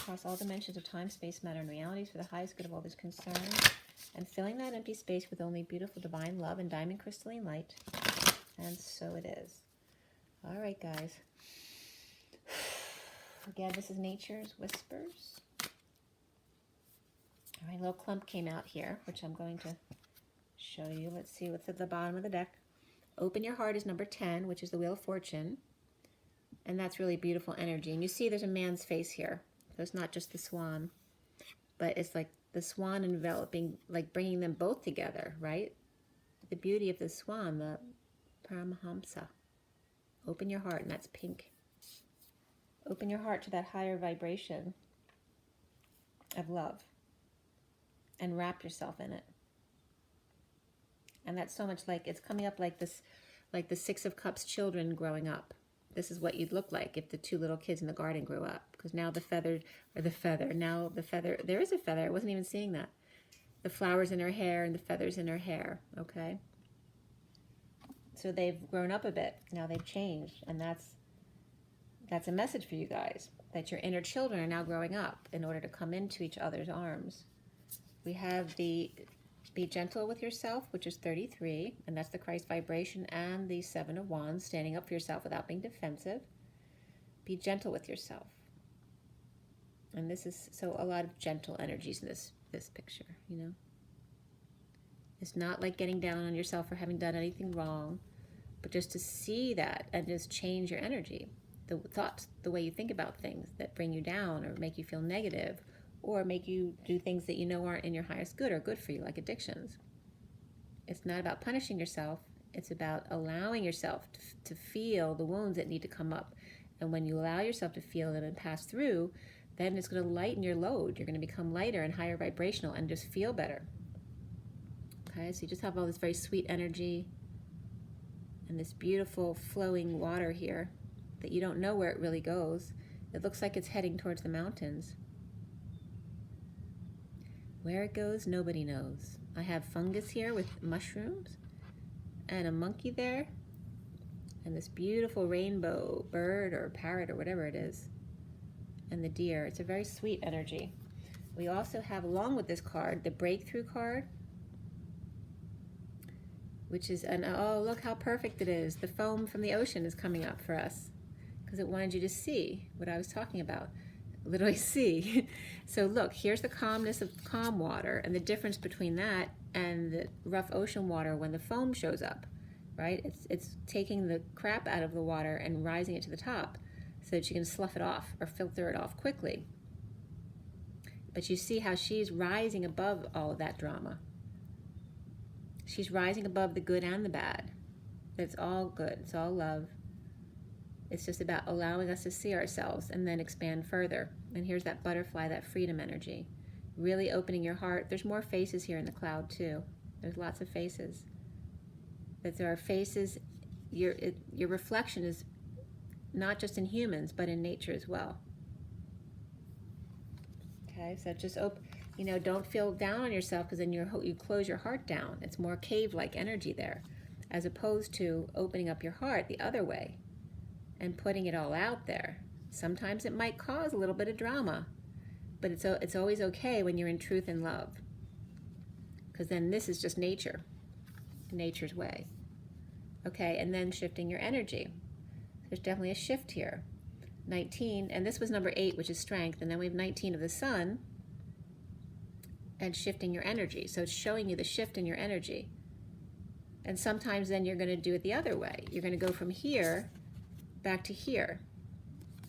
across all dimensions of time, space, matter, and realities for the highest good of all that's concerned. And filling that empty space with only beautiful divine love and diamond crystalline light. And so it is. All right, guys. Again, this is Nature's Whispers. All right, a little clump came out here, which I'm going to show you. Let's see what's at the bottom of the deck. Open your heart is number 10, which is the Wheel of Fortune. And that's really beautiful energy. And you see there's a man's face here. So it's not just the swan, but it's like the swan enveloping, like bringing them both together, right? The beauty of the swan, the Paramahamsa. Open your heart, and that's pink. Open your heart to that higher vibration of love and wrap yourself in it. And that's so much like, it's coming up like this, like the Six of Cups children growing up. This is what you'd look like if the two little kids in the garden grew up. Because now the feather, there is a feather. I wasn't even seeing that. The flowers in her hair and the feathers in her hair, okay? So they've grown up a bit. Now they've changed. And that's a message for you guys, that your inner children are now growing up in order to come into each other's arms. We have the Be Gentle with Yourself, which is 33, and that's the Christ vibration, and the Seven of Wands, standing up for yourself without being defensive. Be gentle with yourself. And this is, so a lot of gentle energies in this picture, you know. It's not like getting down on yourself for having done anything wrong, but just to see that and just change your energy. The thoughts, the way you think about things that bring you down or make you feel negative, or make you do things that you know aren't in your highest good or good for you, like addictions. It's not about punishing yourself. It's about allowing yourself to feel the wounds that need to come up. And when you allow yourself to feel them and pass through, then it's going to lighten your load. You're going to become lighter and higher vibrational and just feel better. Okay, so you just have all this very sweet energy and this beautiful flowing water here that you don't know where it really goes. It looks like it's heading towards the mountains. Where it goes, nobody knows. I have fungus here with mushrooms and a monkey there and this beautiful rainbow bird or parrot or whatever it is, and the deer. It's a very sweet energy. We also have, along with this card, the Breakthrough card, which is, oh, look how perfect it is. The foam from the ocean is coming up for us because it wanted you to see what I was talking about. Literally see. So look, here's the calmness of calm water and the difference between that and the rough ocean water when the foam shows up, right? It's taking the crap out of the water and rising it to the top so that you can slough it off or filter it off quickly. But you see how she's rising above all of that drama. She's rising above the good and the bad. It's all good. It's all love. It's just about allowing us to see ourselves and then expand further. And here's that butterfly, that freedom energy. Really opening your heart. There's more faces here in the cloud too. There's lots of faces. That there are faces, your reflection is not just in humans, but in nature as well. Okay, so just don't feel down on yourself because then you close your heart down. It's more cave-like energy there, as opposed to opening up your heart the other way and putting it all out there. Sometimes it might cause a little bit of drama, but it's always okay when you're in truth and love, because then this is just nature's way. Okay, and then shifting your energy. There's definitely a shift here. 19, and this was number 8, which is strength, and then we have 19 of the sun, and shifting your energy. So it's showing you the shift in your energy. And sometimes then you're going to do it the other way. You're going to go from here back to here,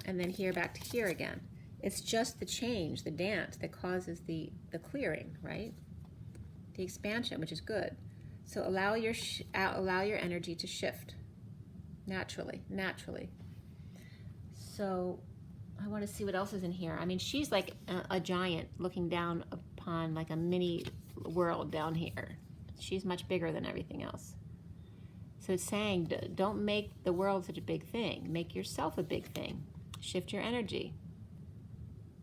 and then here back to here again. It's just the change, the dance that causes the clearing, right? The expansion, which is good. So allow your energy to shift naturally. So I want to see what else is in here. I mean, she's like a giant looking down upon like a mini world down here. She's much bigger than everything else. So it's saying, don't make the world such a big thing. Make yourself a big thing. Shift your energy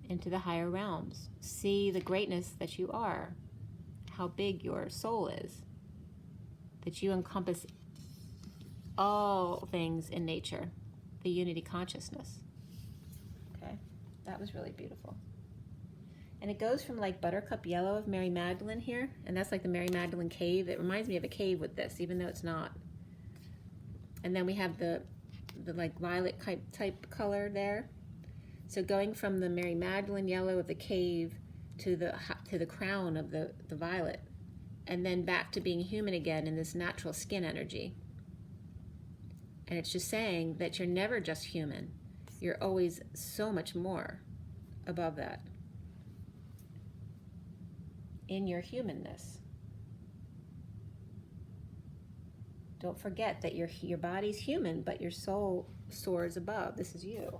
into the higher realms. See the greatness that you are, how big your soul is, that you encompass all things in nature, the unity consciousness. Okay, that was really beautiful. And it goes from like buttercup yellow of Mary Magdalene here, and that's like the Mary Magdalene cave. It reminds me of a cave with this, even though it's not. And then we have the like violet type color there. So going from the Mary Magdalene yellow of the cave to the crown of the violet, and then back to being human again in this natural skin energy. And it's just saying that you're never just human. You're always so much more above that in your humanness. Don't forget that your body's human, but your soul soars above. This is you.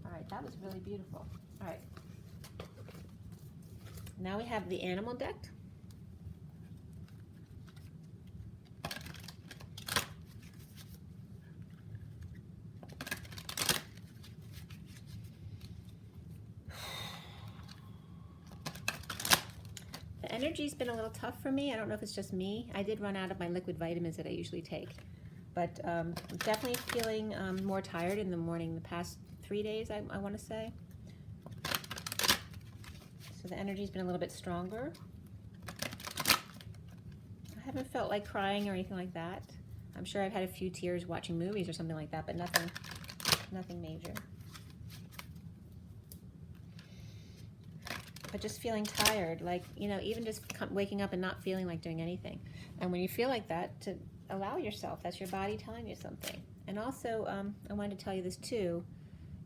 All right, that was really beautiful. All right. Now we have the animal deck. The energy's been a little tough for me. I don't know if it's just me. I did run out of my liquid vitamins that I usually take. But I'm definitely feeling more tired in the morning the past 3 days, I want to say. So the energy's been a little bit stronger. I haven't felt like crying or anything like that. I'm sure I've had a few tears watching movies or something like that, but nothing major. But just feeling tired, like, you know, even just waking up and not feeling like doing anything. And when you feel like that, to allow yourself, that's your body telling you something. And also, I wanted to tell you this too,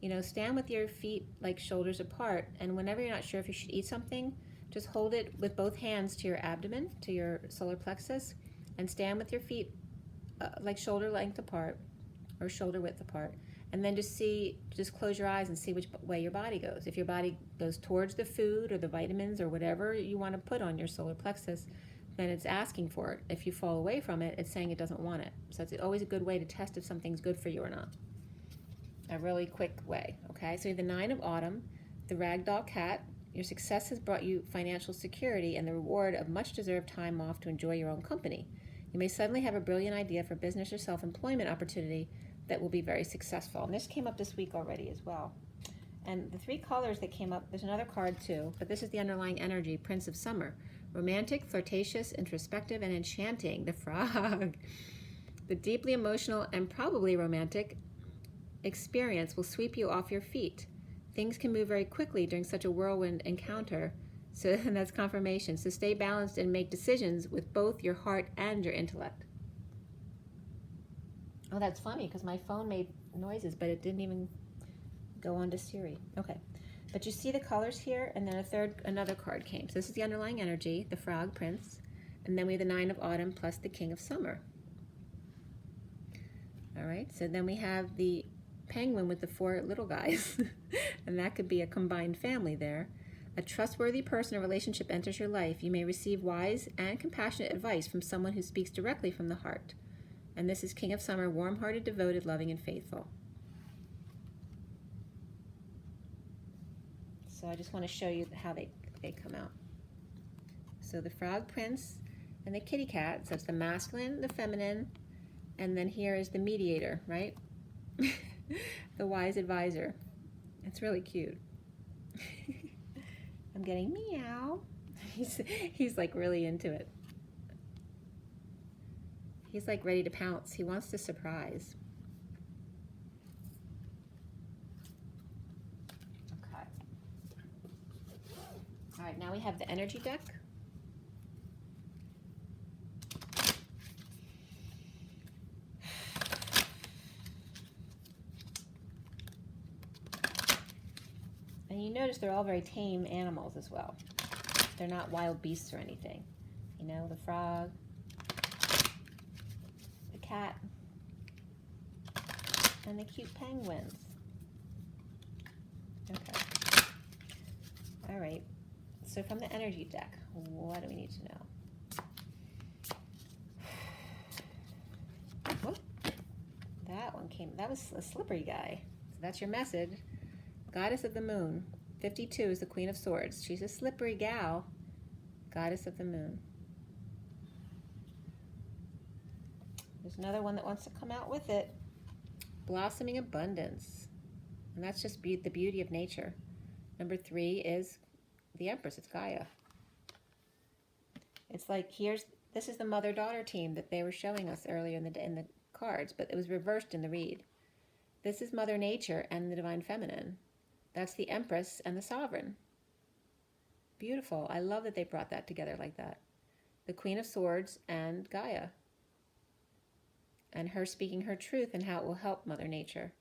you know, stand with your feet like shoulders apart, and whenever you're not sure if you should eat something, just hold it with both hands to your abdomen, to your solar plexus, and stand with your feet like shoulder length apart, or shoulder width apart. And then just close your eyes and see which way your body goes. If your body goes towards the food or the vitamins or whatever you want to put on your solar plexus, then it's asking for it. If you fall away from it, it's saying it doesn't want it. So it's always a good way to test if something's good for you or not. A really quick way, okay? So you have the 9 of Autumn, the ragdoll cat. Your success has brought you financial security and the reward of much-deserved time off to enjoy your own company. You may suddenly have a brilliant idea for business or self-employment opportunity that will be very successful. And this came up this week already as well. And the 3 colors that came up, there's another card too, but this is the underlying energy, Prince of Summer. Romantic, flirtatious, introspective, and enchanting, the frog. The deeply emotional and probably romantic experience will sweep you off your feet. Things can move very quickly during such a whirlwind encounter, so and that's confirmation. So stay balanced and make decisions with both your heart and your intellect. Oh, that's funny because my phone made noises, but it didn't even go on to Siri. Okay, but you see the colors here, and then another card came. So this is the underlying energy, the frog prince, and then we have the 9 of Autumn plus the King of Summer. All right, so then we have the penguin with the 4 little guys, and that could be a combined family there. A trustworthy person or relationship enters your life. You may receive wise and compassionate advice from someone who speaks directly from the heart. And this is King of Summer, warm-hearted, devoted, loving, and faithful. So I just want to show you how they come out. So the frog prince and the kitty cat, so it's the masculine, the feminine, and then here is the mediator, right? The wise advisor. It's really cute. I'm getting meow. He's like really into it. He's like ready to pounce. He wants to surprise. Okay. All right, now we have the energy deck. And you notice they're all very tame animals as well. They're not wild beasts or anything. You know, the frog, cat, and the cute penguins. Okay. All right. So from the energy deck, what do we need to know? Whoop. That one came, that was a slippery guy. So that's your message. Goddess of the Moon. 52 is the Queen of Swords. She's a slippery gal. Goddess of the Moon. There's another one that wants to come out with it. Blossoming Abundance. And that's just the beauty of nature. Number 3 is the Empress. It's Gaia. It's like, this is the mother-daughter team that they were showing us earlier in the cards, but it was reversed in the read. This is Mother Nature and the Divine Feminine. That's the Empress and the Sovereign. Beautiful. I love that they brought that together like that. The Queen of Swords and Gaia. And her speaking her truth and how it will help Mother Nature.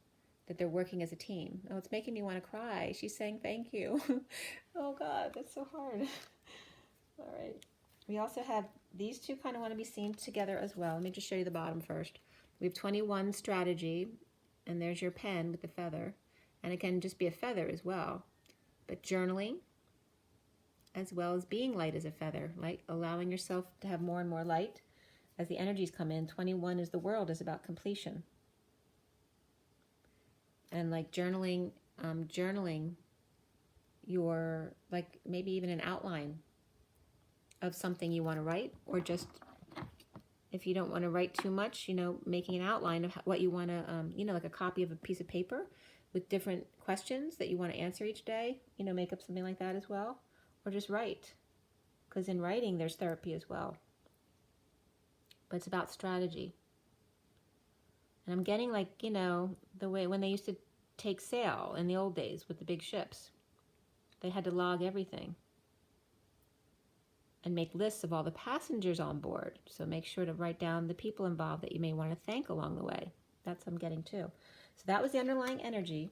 That they're working as a team. Oh, it's making me want to cry. She's saying thank you. Oh God, that's so hard. All right. We also have these two kind of want to be seen together as well. Let me just show you the bottom first. We have 21 strategy, and there's your pen with the feather. And it can just be a feather as well. But journaling, as well as being light as a feather, like allowing yourself to have more and more light as the energies come in. 21 is the world, is about completion. And like journaling your, like maybe even an outline of something you want to write, or just if you don't want to write too much, you know, making an outline of what you want to, you know, like a copy of a piece of paper with different questions that you want to answer each day, you know, make up something like that as well, or just write, because in writing there's therapy as well. But it's about strategy. And I'm getting like, you know, the way when they used to take sail in the old days with the big ships, they had to log everything and make lists of all the passengers on board. So make sure to write down the people involved that you may want to thank along the way. That's what I'm getting too. So that was the underlying energy,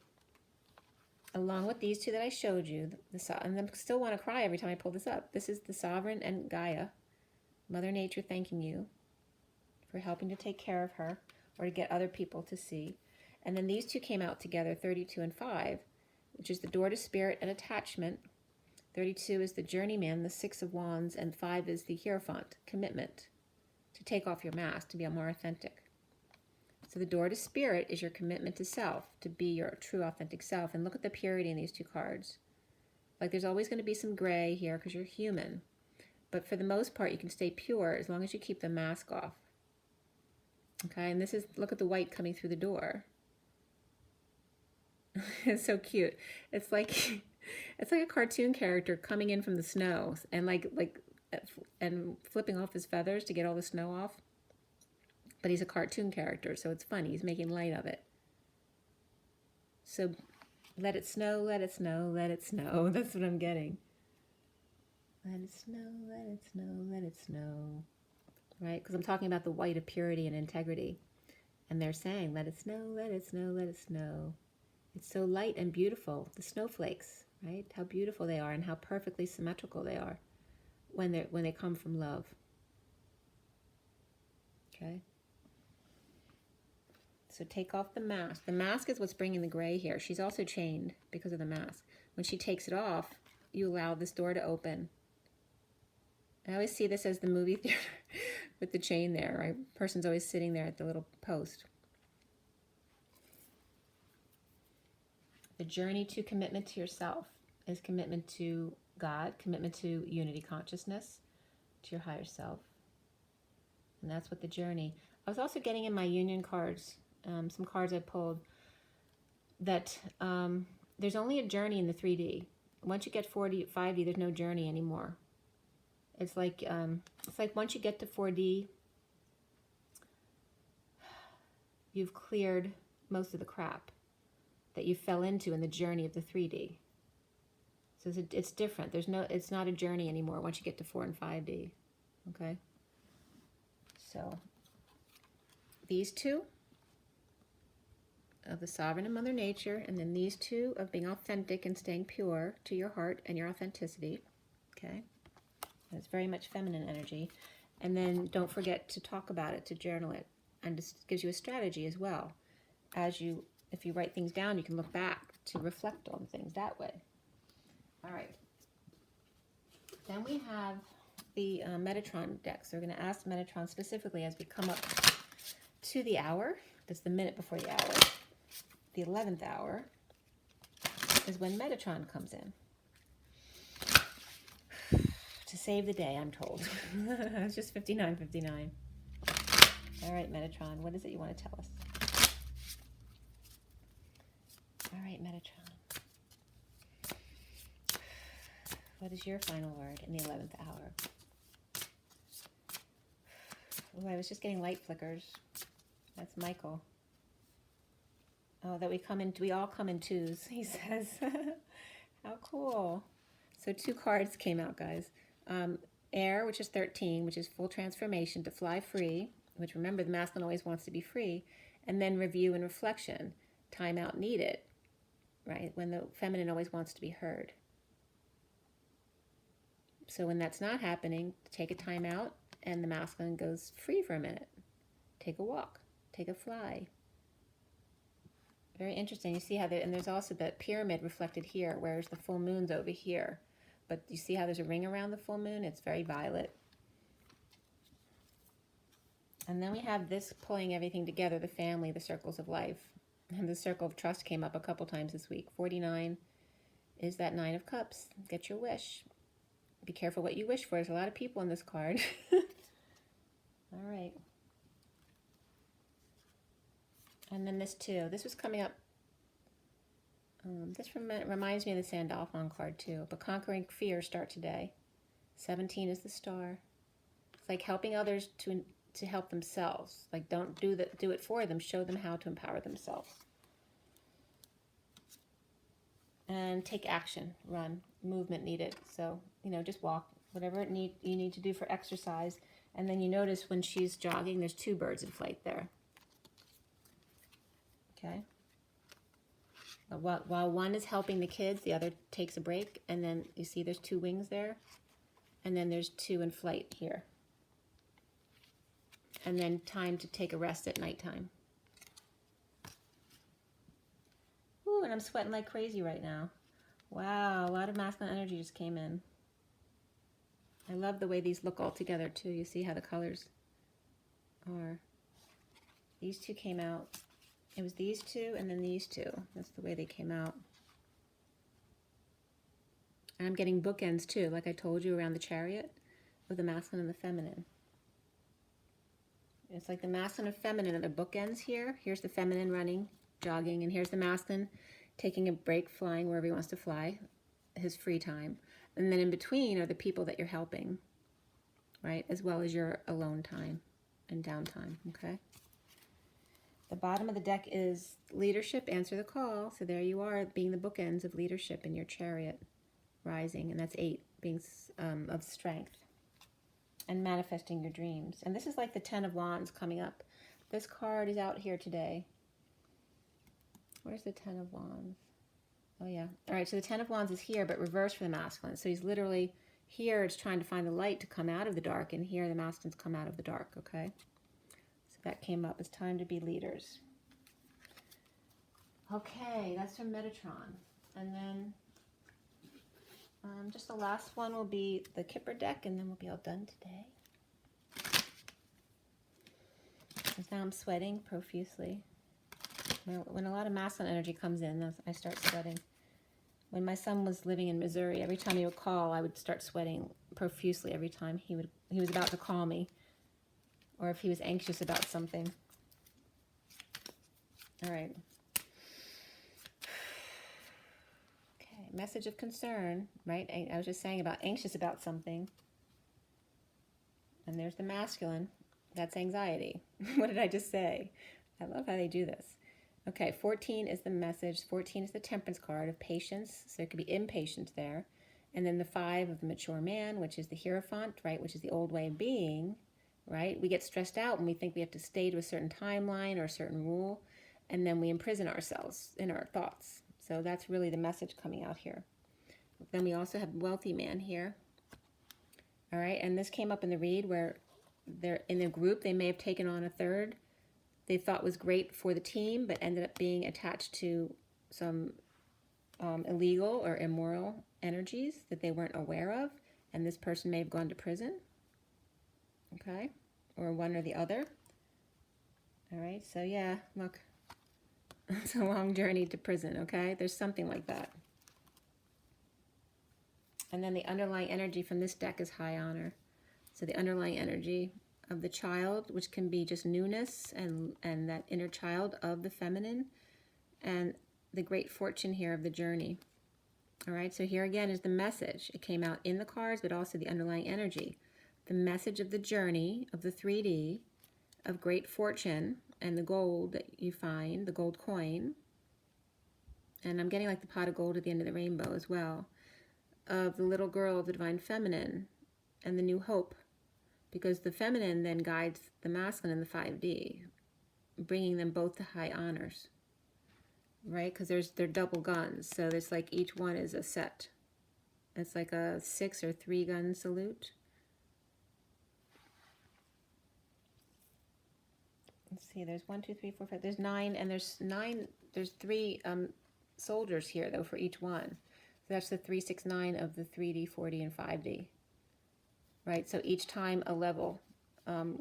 along with these two that I showed you. And I still want to cry every time I pull this up. This is the Sovereign and Gaia, Mother Nature thanking you for helping to take care of her or to get other people to see. And then these two came out together, 32 and 5, which is the door to spirit and attachment. 32 is the journeyman, the 6 of wands, and 5 is the Hierophant, commitment, to take off your mask, to be more authentic. So the door to spirit is your commitment to self, to be your true authentic self. And look at the purity in these two cards. Like there's always going to be some gray here because you're human. But for the most part, you can stay pure as long as you keep the mask off. Okay, and this is, look at the white coming through the door. It's so cute. It's like a cartoon character coming in from the snow and and flipping off his feathers to get all the snow off. But he's a cartoon character, so it's funny. He's making light of it. So let it snow, let it snow, let it snow. That's what I'm getting. Let it snow, let it snow, let it snow. Right? Because I'm talking about the white of purity and integrity. And they're saying, let it snow, let it snow, let it snow. It's so light and beautiful. The snowflakes, right? How beautiful they are and how perfectly symmetrical they are when they come from love. Okay? So take off the mask. The mask is what's bringing the gray here. She's also chained because of the mask. When she takes it off, you allow this door to open. I always see this as the movie theater with the chain there, right? Person's always sitting there at the little post. The journey to commitment to yourself is commitment to God, commitment to unity consciousness, to your higher self. And that's what the journey. I was also getting in my union cards, some cards I pulled, that there's only a journey in the 3D. Once you get 5D, there's no journey anymore. It's like once you get to 4D, you've cleared most of the crap that you fell into in the journey of the 3D. So it's different. It's not a journey anymore once you get to 4 and 5D. Okay? So these two of the Sovereign and Mother Nature, and then these two of being authentic and staying pure to your heart and your authenticity. Okay? It's very much feminine energy. And then don't forget to talk about it, to journal it. And this gives you a strategy as well. If you write things down, you can look back to reflect on things that way. All right. Then we have the Metatron deck. So we're going to ask Metatron specifically as we come up to the hour. That's the minute before the hour. The 11th hour is when Metatron comes in. To save the day, I'm told. It's just 59:59. All right, Metatron, what is it you want to tell us? All right, Metatron. What is your final word in the 11th hour? Oh, I was just getting light flickers. That's Michael. Oh, that we all come in twos, he says. How cool. So 2 cards came out, guys. Air, which is 13, which is full transformation, to fly free, which remember the masculine always wants to be free, and then review and reflection, time out needed, right? When the feminine always wants to be heard. So when that's not happening, take a time out and the masculine goes free for a minute. Take a walk, take a fly. Very interesting. You see how and there's also that pyramid reflected here, whereas the full moon's over here. But you see how there's a ring around the full moon? It's very violet. And then we have this pulling everything together, the family, the circles of life. And the circle of trust came up a couple times this week. 49 is that 9 of Cups. Get your wish. Be careful what you wish for. There's a lot of people in this card. All right. And then this too. This was coming up. This reminds me of the Sandalphon card too. But conquering fear, start today. 17 is the star. It's like helping others to help themselves. Like don't do it for them. Show them how to empower themselves. And take action. Run. Movement needed. So, just walk. Whatever you need to do for exercise. And then you notice when she's jogging, there's 2 birds in flight there. Okay. While one is helping the kids, the other takes a break, and then you see there's 2 wings there, and then there's 2 in flight here. And then time to take a rest at nighttime. Ooh, and I'm sweating like crazy right now. Wow, a lot of masculine energy just came in. I love the way these look all together too. You see how the colors are. These 2 came out. It was these 2 and then these 2. That's the way they came out. And I'm getting bookends too, like I told you, around the Chariot with the masculine and the feminine. It's like the masculine and feminine are the bookends here. Here's the feminine running, jogging, and here's the masculine taking a break, flying wherever he wants to fly, his free time. And then in between are the people that you're helping, right? As well as your alone time and downtime, okay? The bottom of the deck is leadership, answer the call. So there you are, being the bookends of leadership in your Chariot rising. And that's 8, being of strength and manifesting your dreams. And this is like the 10 of Wands coming up. This card is out here today. Where's the 10 of Wands? Oh, yeah. All right, so the 10 of Wands is here, but reversed for the masculine. So he's literally here. It's trying to find the light to come out of the dark. And here the masculines come out of the dark, okay? That came up. It's time to be leaders. Okay, that's from Metatron. And then just the last one will be the Kipper deck, and then we'll be all done today. Because now I'm sweating profusely. When a lot of masculine energy comes in, I start sweating. When my son was living in Missouri, every time he would call, I would start sweating profusely every time he was about to call me. Or if he was anxious about something. All right. Okay, message of concern, right? I was just saying about anxious about something. And there's the masculine. That's anxiety. What did I just say? I love how they do this. Okay, 14 is the message. 14 is the temperance card of patience. So there could be impatience there. And then the 5 of the mature man, which is the Hierophant, right? Which is the old way of being. Right? We get stressed out when we think we have to stay to a certain timeline or a certain rule, and then we imprison ourselves in our thoughts. So that's really the message coming out here. Then we also have wealthy man here. All right, and this came up in the read where they're in a group. They may have taken on a third they thought was great for the team, but ended up being attached to some illegal or immoral energies that they weren't aware of, and this person may have gone to prison, okay, or one or the other. All right, so yeah, look, it's a long journey to prison, okay? There's something like that. And then the underlying energy from this deck is high honor. So the underlying energy of the child, which can be just newness and that inner child of the feminine, and the great fortune here of the journey. All right, so here again is the message. It came out in the cards, but also the underlying energy. The message of the journey of the 3D, of great fortune, and the gold that you find, the gold coin. And I'm getting like the pot of gold at the end of the rainbow as well. Of the little girl of the divine feminine and the new hope. Because the feminine then guides the masculine in the 5D, bringing them both to high honors. Right? Because they're double guns. So there's like each one is a set. It's like a 6 or 3 gun salute. Let's see, there's 1, 2, 3, 4, 5. There's 9, and there's 3 soldiers here though for each one. So that's the 3, 6, 9 of the 3D, 4D, and 5D. Right, so each time a level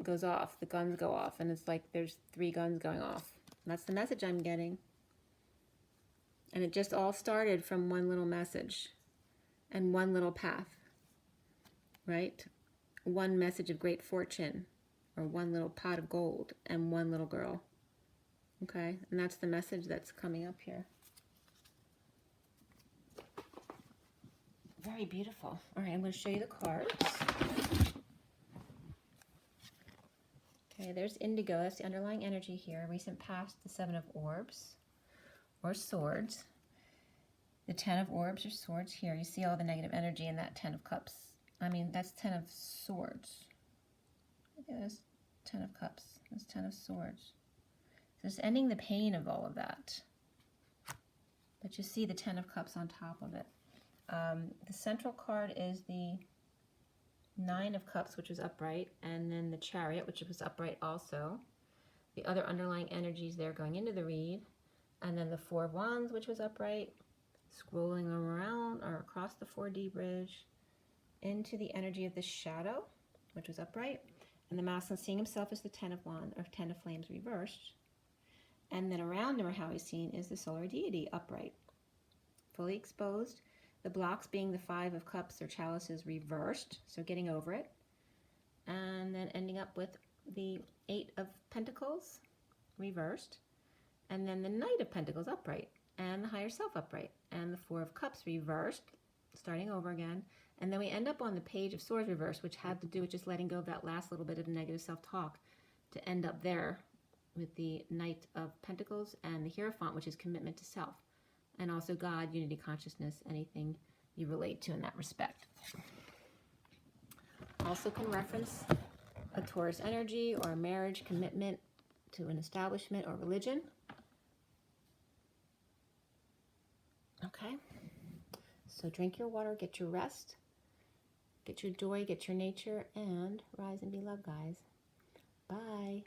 goes off, the guns go off, and it's like there's 3 guns going off. And that's the message I'm getting. And it just all started from one little message and one little path, right? One message of great fortune, or one little pot of gold, and one little girl. Okay, and that's the message that's coming up here. Very beautiful. All right, I'm going to show you the cards. Okay, there's indigo. That's the underlying energy here. Recent past, the 7 of orbs, or swords. The 10 of orbs or swords here. You see all the negative energy in that 10 of cups. I mean, that's 10 of swords. Okay, that's 10 of cups. That's 10 of swords. So it's ending the pain of all of that. But you see the 10 of cups on top of it. The central card is the 9 of cups, which was upright, and then the chariot, which was upright also. The other underlying energies there going into the read, and then the 4 of wands, which was upright, scrolling around or across the 4D bridge into the energy of the shadow, which was upright, and the masculine seeing himself as the 10 of wands, or 10 of flames reversed. And then around him, or how he's seen, is the solar deity upright, fully exposed. The blocks being the 5 of cups or chalices reversed, so getting over it. And then ending up with the 8 of pentacles reversed. And then the Knight of Pentacles upright, and the higher self upright, and the 4 of cups reversed, starting over again. And then we end up on the page of swords reversed, which had to do with just letting go of that last little bit of negative self-talk to end up there with the Knight of Pentacles and the Hierophant, which is commitment to self. And also God, unity, consciousness, anything you relate to in that respect. Also can reference a Taurus energy or a marriage, commitment to an establishment or religion. Okay, so drink your water, get your rest, get your joy, get your nature, and rise and be loved, guys. Bye.